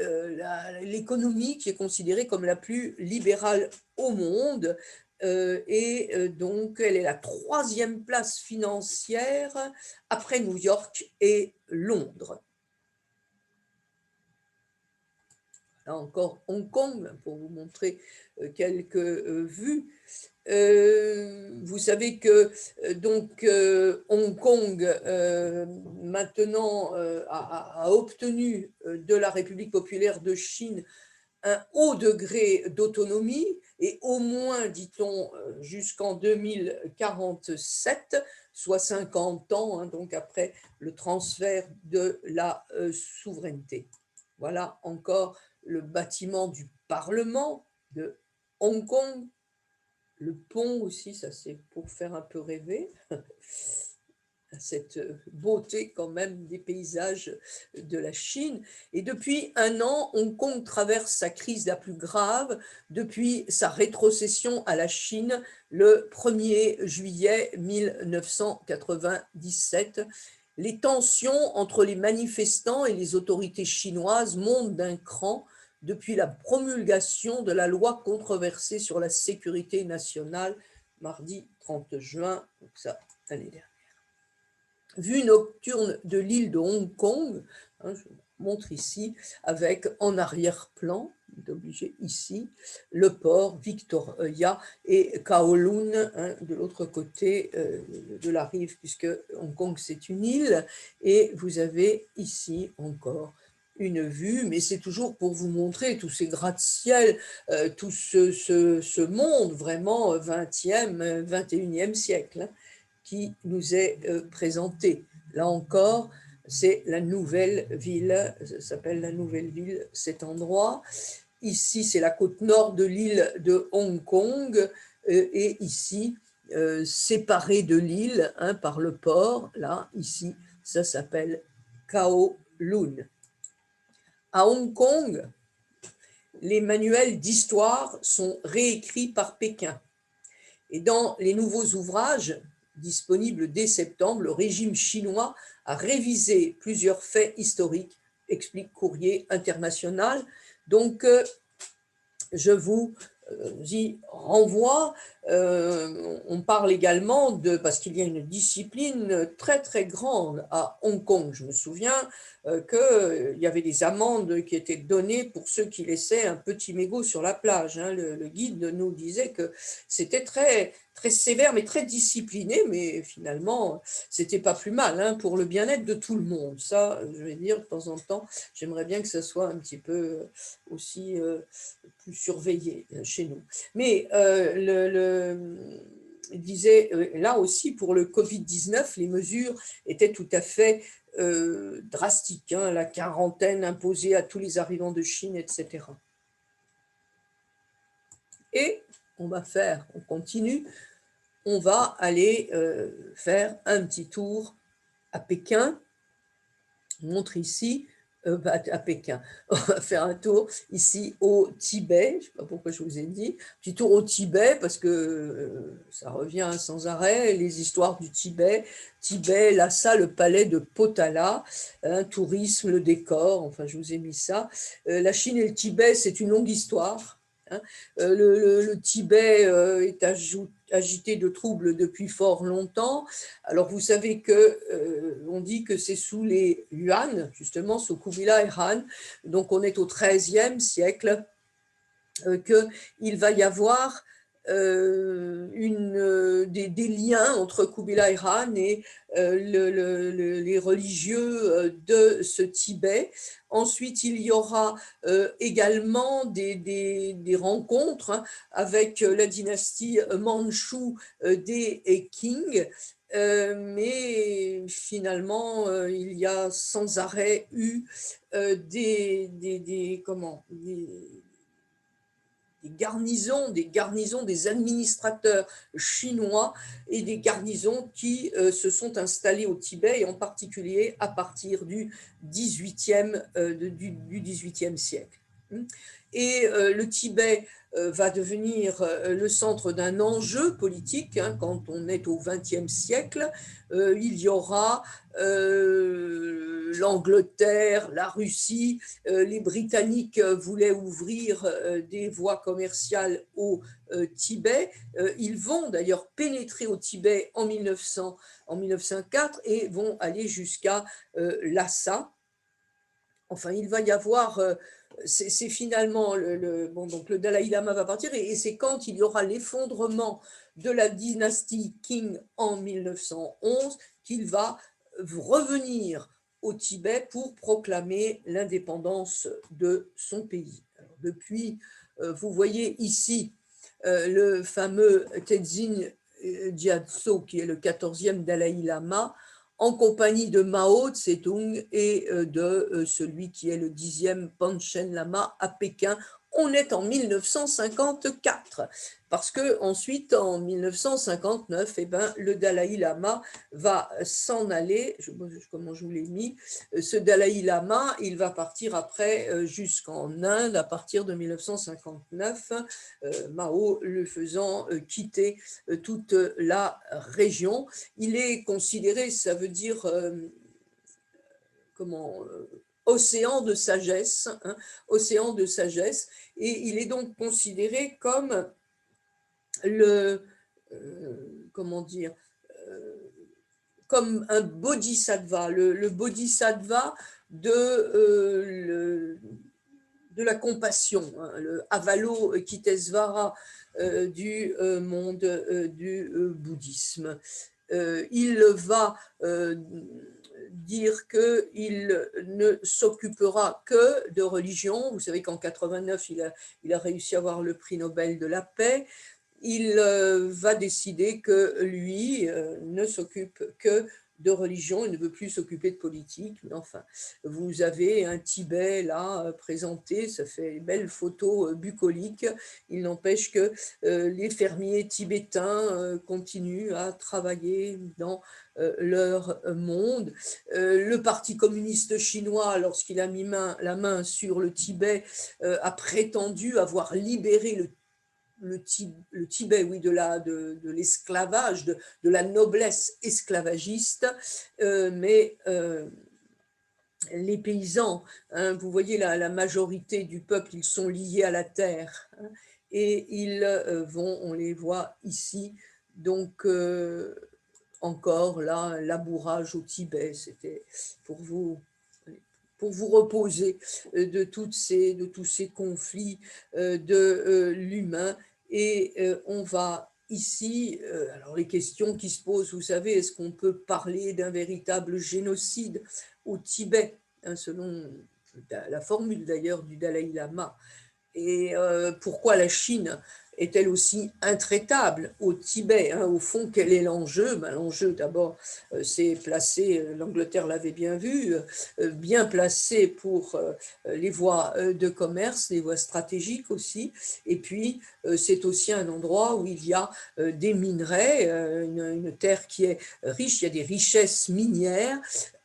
l'économie qui est considérée comme la plus libérale au monde. Donc, elle est la 3e place financière après New York et Londres. Là encore, Hong Kong, pour vous montrer quelques vues. Vous savez que donc Hong Kong maintenant a obtenu de la République populaire de Chine un haut degré d'autonomie et au moins, dit-on, jusqu'en 2047, soit 50 ans, hein, donc après le transfert de la souveraineté. Voilà encore le bâtiment du Parlement de Hong Kong. Le pont aussi, ça c'est pour faire un peu rêver, cette beauté quand même des paysages de la Chine. Et depuis un an, Hong Kong traverse sa crise la plus grave depuis sa rétrocession à la Chine le 1er juillet 1997. Les tensions entre les manifestants et les autorités chinoises montent d'un cran depuis la promulgation de la loi controversée sur la sécurité nationale, mardi 30 juin, donc ça, l'année dernière. Vue nocturne de l'île de Hong Kong, hein, je vous montre ici, avec en arrière-plan, obligé ici, le port Victoria et Kowloon, hein, de l'autre côté de la rive, puisque Hong Kong c'est une île, et vous avez ici encore une vue, mais c'est toujours pour vous montrer tous ces gratte-ciel, tout ce monde vraiment 20e, 21e siècle, hein, qui nous est présenté. Là encore, c'est la nouvelle ville, ça s'appelle la nouvelle ville, cet endroit. Ici, c'est la côte nord de l'île de Hong Kong, et ici, séparé de l'île, hein, par le port, là, ici, ça s'appelle Kowloon. À Hong Kong, les manuels d'histoire sont réécrits par Pékin. Et dans les nouveaux ouvrages disponibles dès septembre, le régime chinois a révisé plusieurs faits historiques, explique Courrier International. Donc, je vous y renvoie. On parle également parce qu'il y a une discipline très très grande à Hong Kong. Je me souviens qu'il y avait des amendes qui étaient données pour ceux qui laissaient un petit mégot sur la plage. Hein. Le guide nous disait que c'était très, très sévère, mais très discipliné, mais finalement, c'était pas plus mal hein, pour le bien-être de tout le monde. Ça, je vais dire, de temps en temps, j'aimerais bien que ça soit un petit peu aussi plus surveillé chez nous. Mais il disait, là aussi, pour le Covid-19, les mesures étaient tout à fait drastiques, hein, la quarantaine imposée à tous les arrivants de Chine, etc. Et on continue, on va aller faire un petit tour à Pékin. Je vous montre ici, à Pékin. On va faire un tour ici au Tibet. Je ne sais pas pourquoi je vous ai dit. Petit tour au Tibet parce que ça revient sans arrêt, les histoires du Tibet. Tibet, Lhasa, le palais de Potala, hein, tourisme, le décor, enfin je vous ai mis ça. La Chine et le Tibet, c'est une longue histoire. Hein. Le Tibet est agité de troubles depuis fort longtemps. Alors vous savez que on dit que c'est sous les Yuan, justement sous Kublai Khan, donc on est au XIIIe siècle, qu'il va y avoir des liens entre Kublai Khan et les religieux de ce Tibet. Ensuite, il y aura également des rencontres hein, avec la dynastie mandchoue des Qing. Mais finalement, il y a sans arrêt eu des garnisons, des administrateurs chinois et des garnisons qui se sont installés au Tibet, et en particulier à partir du XVIIIe siècle. Et le Tibet va devenir le centre d'un enjeu politique hein, quand on est au XXe siècle. Il y aura l'Angleterre, la Russie, les Britanniques voulaient ouvrir des voies commerciales au Tibet. Ils vont d'ailleurs pénétrer au Tibet en 1904 et vont aller jusqu'à Lhasa. Enfin, il va y avoir, c'est finalement, donc le Dalai Lama va partir, et c'est quand il y aura l'effondrement de la dynastie Qing en 1911 qu'il va revenir au Tibet pour proclamer l'indépendance de son pays. Alors, depuis, vous voyez ici le fameux Tenzin Gyatso, qui est le 14e Dalai Lama, en compagnie de Mao Tse-tung et de celui qui est le 10e Panchen Lama à Pékin. On est en 1954, parce que ensuite, en 1959, eh ben, le Dalai Lama va s'en aller. Comment je vous l'ai mis, ce Dalai Lama, il va partir après jusqu'en Inde à partir de 1959, Mao le faisant quitter toute la région. Il est considéré, ça veut dire océan de sagesse, hein, océan de sagesse, et il est donc considéré comme comment dire, comme un bodhisattva, le bodhisattva de la compassion, hein, le Avalokitesvara du monde du bouddhisme. Il va dire qu'il ne s'occupera que de religion. Vous savez qu'en 89, il a réussi à avoir le prix Nobel de la paix. Il va décider que lui ne s'occupe que de religion, il ne veut plus s'occuper de politique. Mais enfin, vous avez un Tibet là présenté, ça fait une belle photo bucolique. Il n'empêche que les fermiers tibétains continuent à travailler dans leur monde. Le Parti communiste chinois, lorsqu'il a mis la main sur le Tibet, a prétendu avoir libéré le Tibet, oui, de l'esclavage, de la noblesse esclavagiste, mais les paysans, hein, vous voyez la majorité du peuple, ils sont liés à la terre, hein, et ils vont, on les voit ici, donc encore là, labourage au Tibet, c'était pour vous, pour vous reposer de tous ces conflits de l'humain. Et on va ici, alors les questions qui se posent, vous savez, est-ce qu'on peut parler d'un véritable génocide au Tibet, hein, selon la formule d'ailleurs du Dalai Lama? Et pourquoi la Chine est-elle aussi intraitable au Tibet, hein? Au fond, quel est l'enjeu? Ben, l'enjeu, d'abord, c'est placé, l'Angleterre l'avait bien vu, bien placé pour les voies de commerce, les voies stratégiques aussi. Et puis, c'est aussi un endroit où il y a des minerais, une terre qui est riche, il y a des richesses minières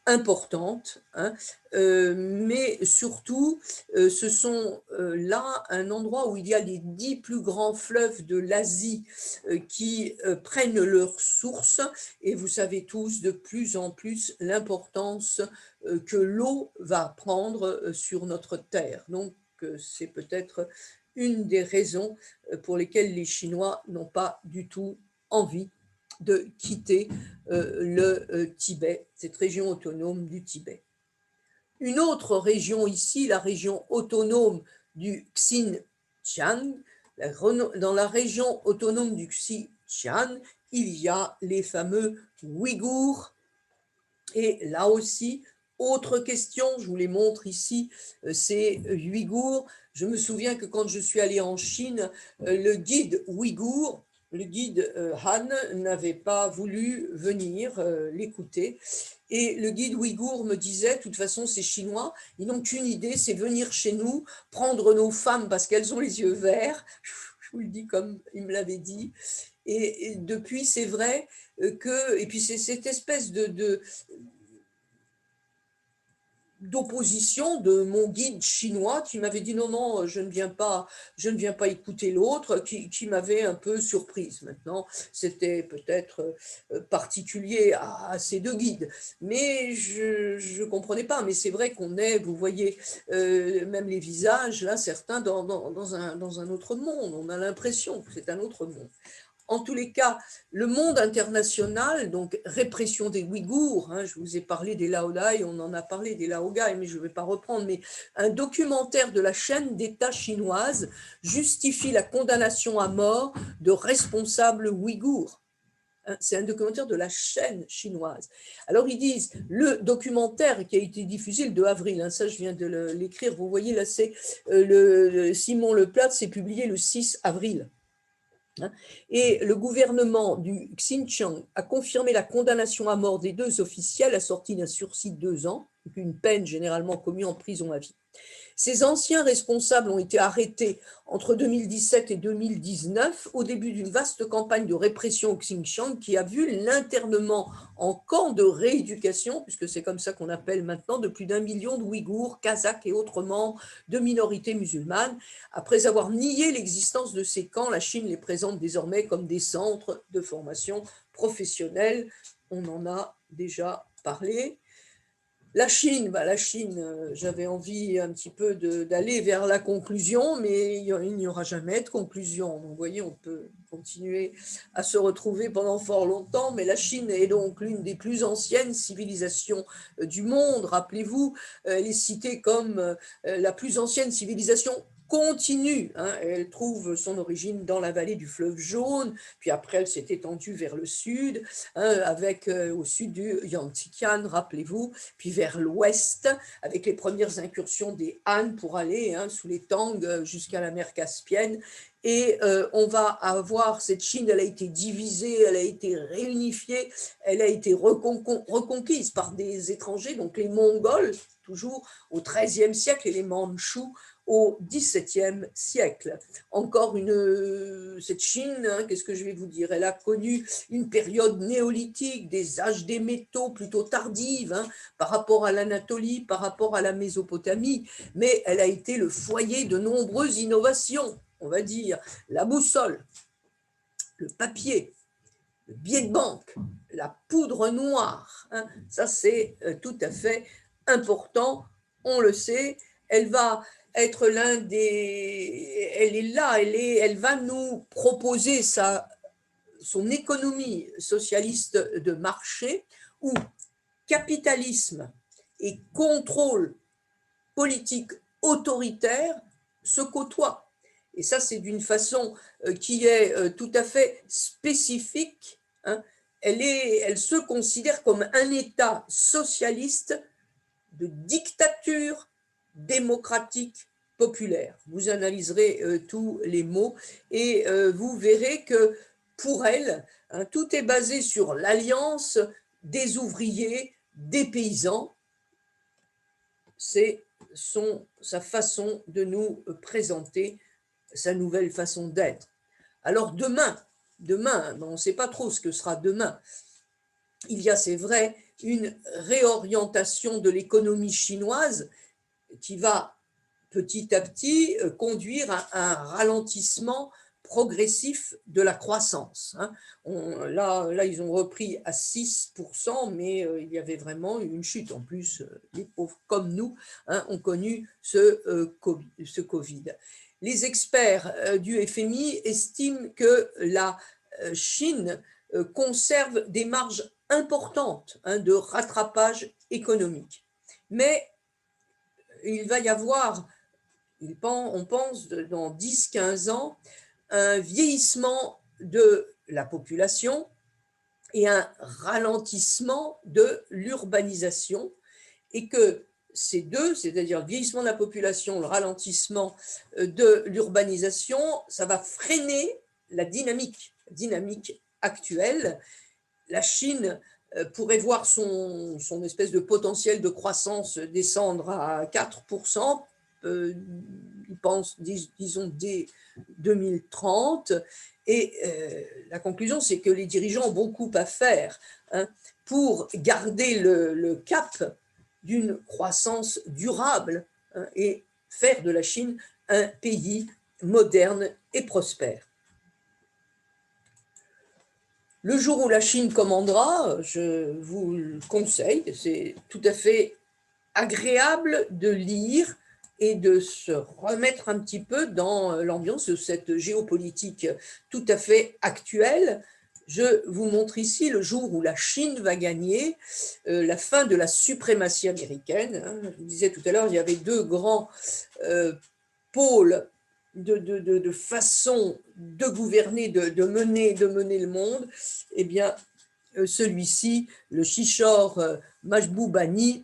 importantes, hein, mais surtout, ce sont là un endroit où il y a les 10 plus grands fleuves de l'Asie qui prennent leur source, et vous savez tous de plus en plus l'importance que l'eau va prendre sur notre terre. Donc, c'est peut-être une des raisons pour lesquelles les Chinois n'ont pas du tout envie de quitter le Tibet, cette région autonome du Tibet. Une autre région ici, la région autonome du Xinjiang. Dans la région autonome du Xinjiang, il y a les fameux Ouïghours. Et là aussi, autre question, je vous les montre ici, ces Ouïghours. Je me souviens que quand je suis allée en Chine, le guide ouïghour, le guide Han, n'avait pas voulu venir l'écouter. Et le guide ouïghour me disait, de toute façon, ces Chinois, ils n'ont qu'une idée, c'est venir chez nous, prendre nos femmes parce qu'elles ont les yeux verts. Je vous le dis comme il me l'avait dit. Et depuis, c'est vrai que, et puis c'est cette espèce d'opposition de mon guide chinois qui m'avait dit non, non, je ne viens pas écouter l'autre, qui m'avait un peu surprise. Maintenant, c'était peut-être particulier à ces deux guides, mais je ne comprenais pas. Mais c'est vrai qu'on est, vous voyez, même les visages, là, certains dans un autre monde. On a l'impression que c'est un autre monde. En tous les cas, le monde international, donc répression des Ouïghours, hein, je vous ai parlé des Laolai, on en a parlé des Laogai, mais je ne vais pas reprendre, mais un documentaire de la chaîne d'État chinoise justifie la condamnation à mort de responsables Ouïghours. C'est un documentaire de la chaîne chinoise. Alors ils disent, le documentaire qui a été diffusé le 2 avril, hein, ça je viens de l'écrire, vous voyez là, c'est Simon Leplat, c'est publié le 6 avril. Et le gouvernement du Xinjiang a confirmé la condamnation à mort des deux officiels assortis d'un sursis de 2 ans, une peine généralement commue en prison à vie. Ces anciens responsables ont été arrêtés entre 2017 et 2019 au début d'une vaste campagne de répression au Xinjiang qui a vu l'internement en camp de rééducation, puisque c'est comme ça qu'on appelle maintenant, de plus d'1 million de Ouïghours, Kazakhs et autres membres de minorités musulmanes. Après avoir nié l'existence de ces camps, la Chine les présente désormais comme des centres de formation professionnelle. On en a déjà parlé. La Chine, j'avais envie un petit peu d'aller vers la conclusion, mais il n'y aura jamais de conclusion. Donc, vous voyez, on peut continuer à se retrouver pendant fort longtemps, mais la Chine est donc l'une des plus anciennes civilisations du monde. Rappelez-vous, elle est citée comme la plus ancienne civilisation continue, hein. Elle trouve son origine dans la vallée du fleuve Jaune, puis après elle s'est étendue vers le sud, hein, avec au sud du Yangtze-Kiang, rappelez-vous, puis vers l'ouest, avec les premières incursions des Han pour aller sous les Tang jusqu'à la mer Caspienne. Et on va avoir cette Chine, elle a été divisée, elle a été réunifiée, elle a été reconquise par des étrangers, donc les Mongols, toujours au XIIIe siècle, et les Mandchous au XVIIe siècle. Encore cette Chine, qu'est-ce que je vais vous dire, elle a connu une période néolithique, des âges des métaux plutôt tardives, par rapport à l'Anatolie, par rapport à la Mésopotamie, mais elle a été le foyer de nombreuses innovations, on va dire, la boussole, le papier, le billet de banque, la poudre noire, ça c'est tout à fait important, on le sait. Elle va être l'un des... Elle est là, elle va nous proposer son économie socialiste de marché où capitalisme et contrôle politique autoritaire se côtoient. Et ça, c'est d'une façon qui est tout à fait spécifique. Hein. Elle se considère comme un État socialiste de dictature démocratique populaire. Vous analyserez tous les mots et vous verrez que pour elle, hein, tout est basé sur l'alliance des ouvriers, des paysans. C'est sa façon de nous présenter sa nouvelle façon d'être. Alors demain, on ne sait pas trop ce que sera demain. Il y a, c'est vrai, une réorientation de l'économie chinoise qui va petit à petit conduire à un ralentissement progressif de la croissance. Là, ils ont repris à 6%, mais il y avait vraiment une chute. En plus, les pauvres comme nous ont connu ce Covid. Les experts du FMI estiment que la Chine conserve des marges importantes de rattrapage économique. Mais il va y avoir, on pense, dans 10-15 ans, un vieillissement de la population et un ralentissement de l'urbanisation, et que ces deux, c'est-à-dire le vieillissement de la population, le ralentissement de l'urbanisation, ça va freiner la dynamique actuelle. La Chine pourrait voir son espèce de potentiel de croissance descendre à 4%, ils pensent, disons, dès 2030. Et la conclusion, c'est que les dirigeants ont beaucoup à faire pour garder le cap d'une croissance durable et faire de la Chine un pays moderne et prospère. Le jour où la Chine commandera, je vous le conseille, c'est tout à fait agréable de lire et de se remettre un petit peu dans l'ambiance de cette géopolitique tout à fait actuelle. Je vous montre ici le jour où la Chine va gagner, la fin de la suprématie américaine. Je vous disais tout à l'heure, il y avait deux grands pôles de façon de gouverner, de mener le monde. Eh bien, celui-ci, le Shishor Mahboubani,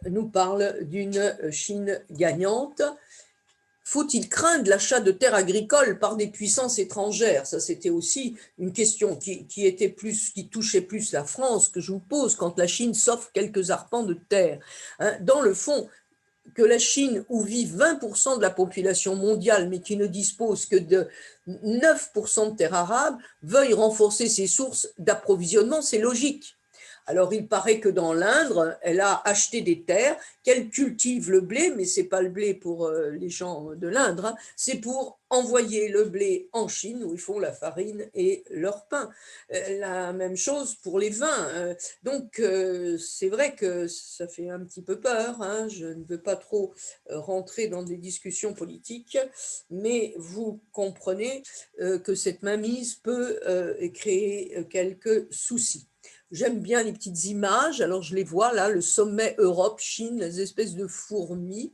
nous parle d'une Chine gagnante. Faut-il craindre l'achat de terres agricoles par des puissances étrangères? Ça, c'était aussi une question qui touchait plus la France, que je vous pose quand la Chine s'offre quelques arpents de terre. Dans le fond, que la Chine, où vit 20% de la population mondiale, mais qui ne dispose que de 9% de terres arables, veuille renforcer ses sources d'approvisionnement, c'est logique. Alors, il paraît que dans l'Indre, elle a acheté des terres, qu'elle cultive le blé, mais ce n'est pas le blé pour les gens de l'Indre, c'est pour envoyer le blé en Chine, où ils font la farine et leur pain. La même chose pour les vins. Donc, c'est vrai que ça fait un petit peu peur. Je ne veux pas trop rentrer dans des discussions politiques, mais vous comprenez que cette mainmise peut créer quelques soucis. J'aime bien les petites images, alors je les vois là, le sommet Europe-Chine, les espèces de fourmis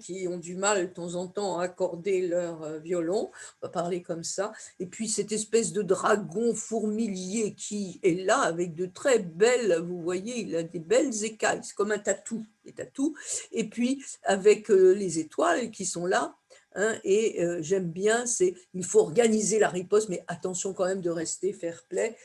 qui ont du mal de temps en temps à accorder leur violon, on va parler comme ça, et puis cette espèce de dragon fourmilier qui est là avec de très belles, vous voyez, il a des belles écailles, c'est comme un tatou, des tatous, et puis avec les étoiles qui sont là. Et j'aime bien, il faut organiser la riposte, mais attention quand même de rester fair play,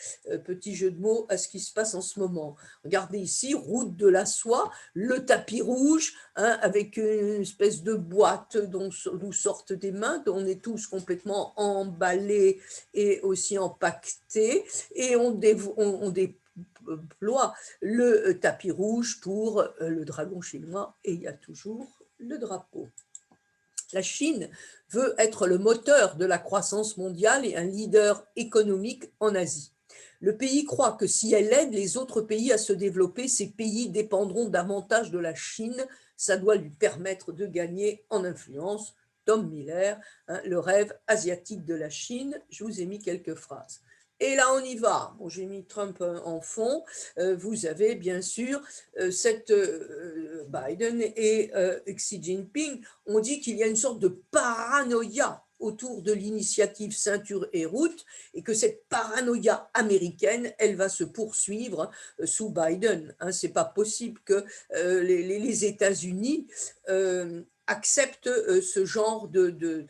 petit jeu de mots à ce qui se passe en ce moment. Regardez ici, route de la soie, le tapis rouge, avec une espèce de boîte d'où sortent des mains, dont on est tous complètement emballés et aussi empaquetés, et on déploie le tapis rouge pour le dragon chinois, et il y a toujours le drapeau. La Chine veut être le moteur de la croissance mondiale et un leader économique en Asie. Le pays croit que si elle aide les autres pays à se développer, ces pays dépendront davantage de la Chine ça doit lui permettre de gagner en influence. Tom Miller, hein, Le rêve asiatique de la Chine. Je vous ai mis quelques phrases. Et là, on y va. Bon, j'ai mis Trump en fond. Vous avez bien sûr Biden et Xi Jinping. On dit qu'il y a une sorte de paranoïa autour de l'initiative Ceinture et Route et que cette paranoïa américaine, elle va se poursuivre sous Biden. Hein, c'est pas possible que les États-Unis acceptent ce genre de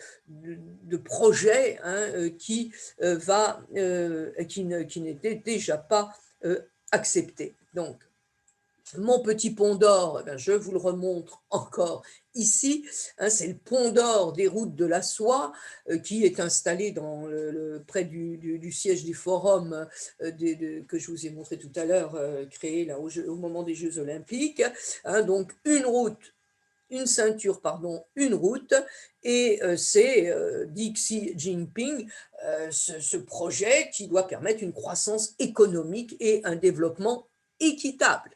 projet, hein, qui n'était déjà pas accepté. Donc, mon petit pont d'or, je vous le remontre encore ici, hein, c'est le pont d'or des routes de la soie qui est installé près du siège du forum que je vous ai montré tout à l'heure, créé là, au moment des Jeux Olympiques. Hein, donc une ceinture, pardon, une route, et c'est, dit Xi Jinping, ce projet qui doit permettre une croissance économique et un développement équitable.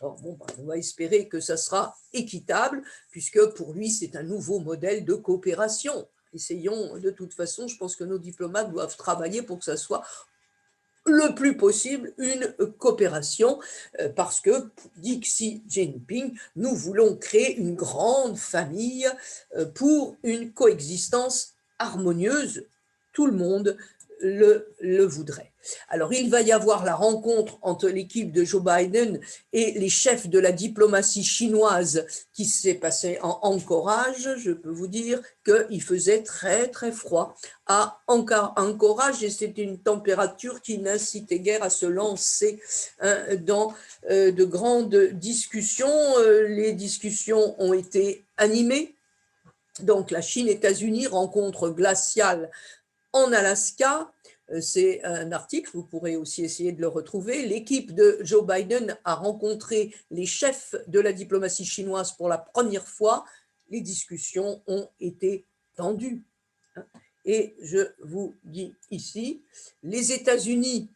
Alors, bon, on va espérer que ça sera équitable, puisque pour lui, c'est un nouveau modèle de coopération. Essayons, de toute façon, je pense que nos diplomates doivent travailler pour que ça soit le plus possible une coopération, parce que, dit Xi Jinping, nous voulons créer une grande famille pour une coexistence harmonieuse. Tout le monde le voudrait. Alors, il va y avoir la rencontre entre l'équipe de Joe Biden et les chefs de la diplomatie chinoise qui s'est passée en Anchorage. Je peux vous dire qu'il faisait très, très froid à Anchorage et c'était une température qui n'incitait guère à se lancer, hein, dans de grandes discussions. Les discussions ont été animées. Donc, la Chine-États-Unis, rencontre glaciale en Alaska. C'est un article, vous pourrez aussi essayer de le retrouver. L'équipe de Joe Biden a rencontré les chefs de la diplomatie chinoise pour la première fois. Les discussions ont été tendues. Et je vous dis ici, les États-Unis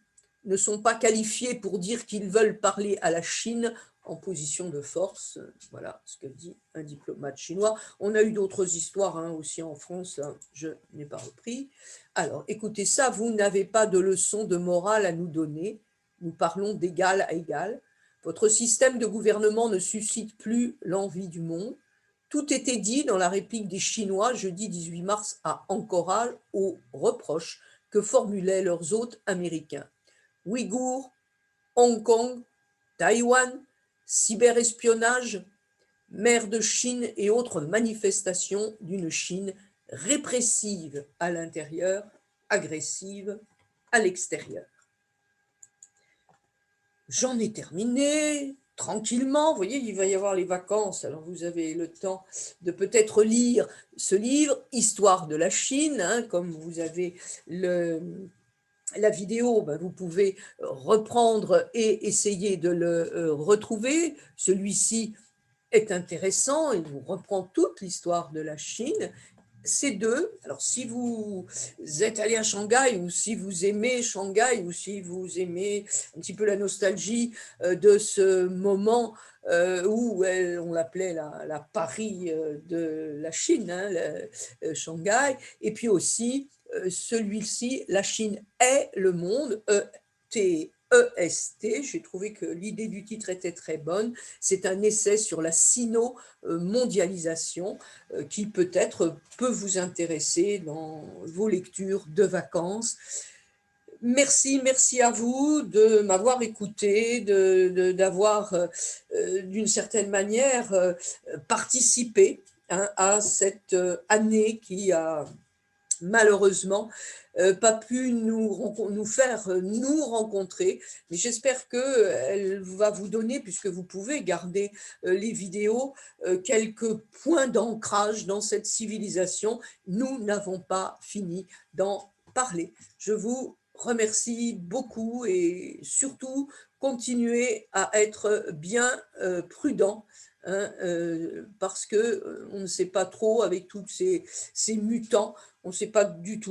ne sont pas qualifiés pour dire qu'ils veulent parler à la Chine en position de force. Voilà ce que dit un diplomate chinois. On a eu d'autres histoires, hein, aussi en France, hein, je n'ai pas repris. Alors, écoutez ça, vous n'avez pas de leçon de morale à nous donner. Nous parlons d'égal à égal. Votre système de gouvernement ne suscite plus l'envie du monde. Tout était dit dans la réplique des Chinois jeudi 18 mars à Anchorage aux reproches que formulaient leurs hôtes américains. Ouïghours, Hong Kong, Taïwan, cyberespionnage, mer de Chine et autres manifestations d'une Chine répressive à l'intérieur, agressive à l'extérieur. J'en ai terminé tranquillement. Vous voyez, il va y avoir les vacances, alors vous avez le temps de peut-être lire ce livre, Histoire de la Chine, hein, comme vous avez la vidéo, vous pouvez reprendre et essayer de le retrouver. Celui-ci est intéressant, il vous reprend toute l'histoire de la Chine. Ces deux, alors si vous êtes allé à Shanghai ou si vous aimez Shanghai ou si vous aimez un petit peu la nostalgie de ce moment où on l'appelait la Paris de la Chine, hein, Shanghai, et puis aussi celui-ci, La Chine est le monde, EST, j'ai trouvé que l'idée du titre était très bonne. C'est un essai sur la sino-mondialisation qui peut-être peut vous intéresser dans vos lectures de vacances. Merci à vous de m'avoir écouté, d'avoir d'une certaine manière participé, hein, à cette année qui a malheureusement pas pu nous faire nous rencontrer, mais j'espère qu'elle va vous donner, puisque vous pouvez garder les vidéos, quelques points d'ancrage dans cette civilisation. Nous n'avons pas fini d'en parler. Je vous remercie beaucoup et surtout continuez à être bien prudent, hein, parce que on ne sait pas trop avec tous ces mutants, on ne sait pas du tout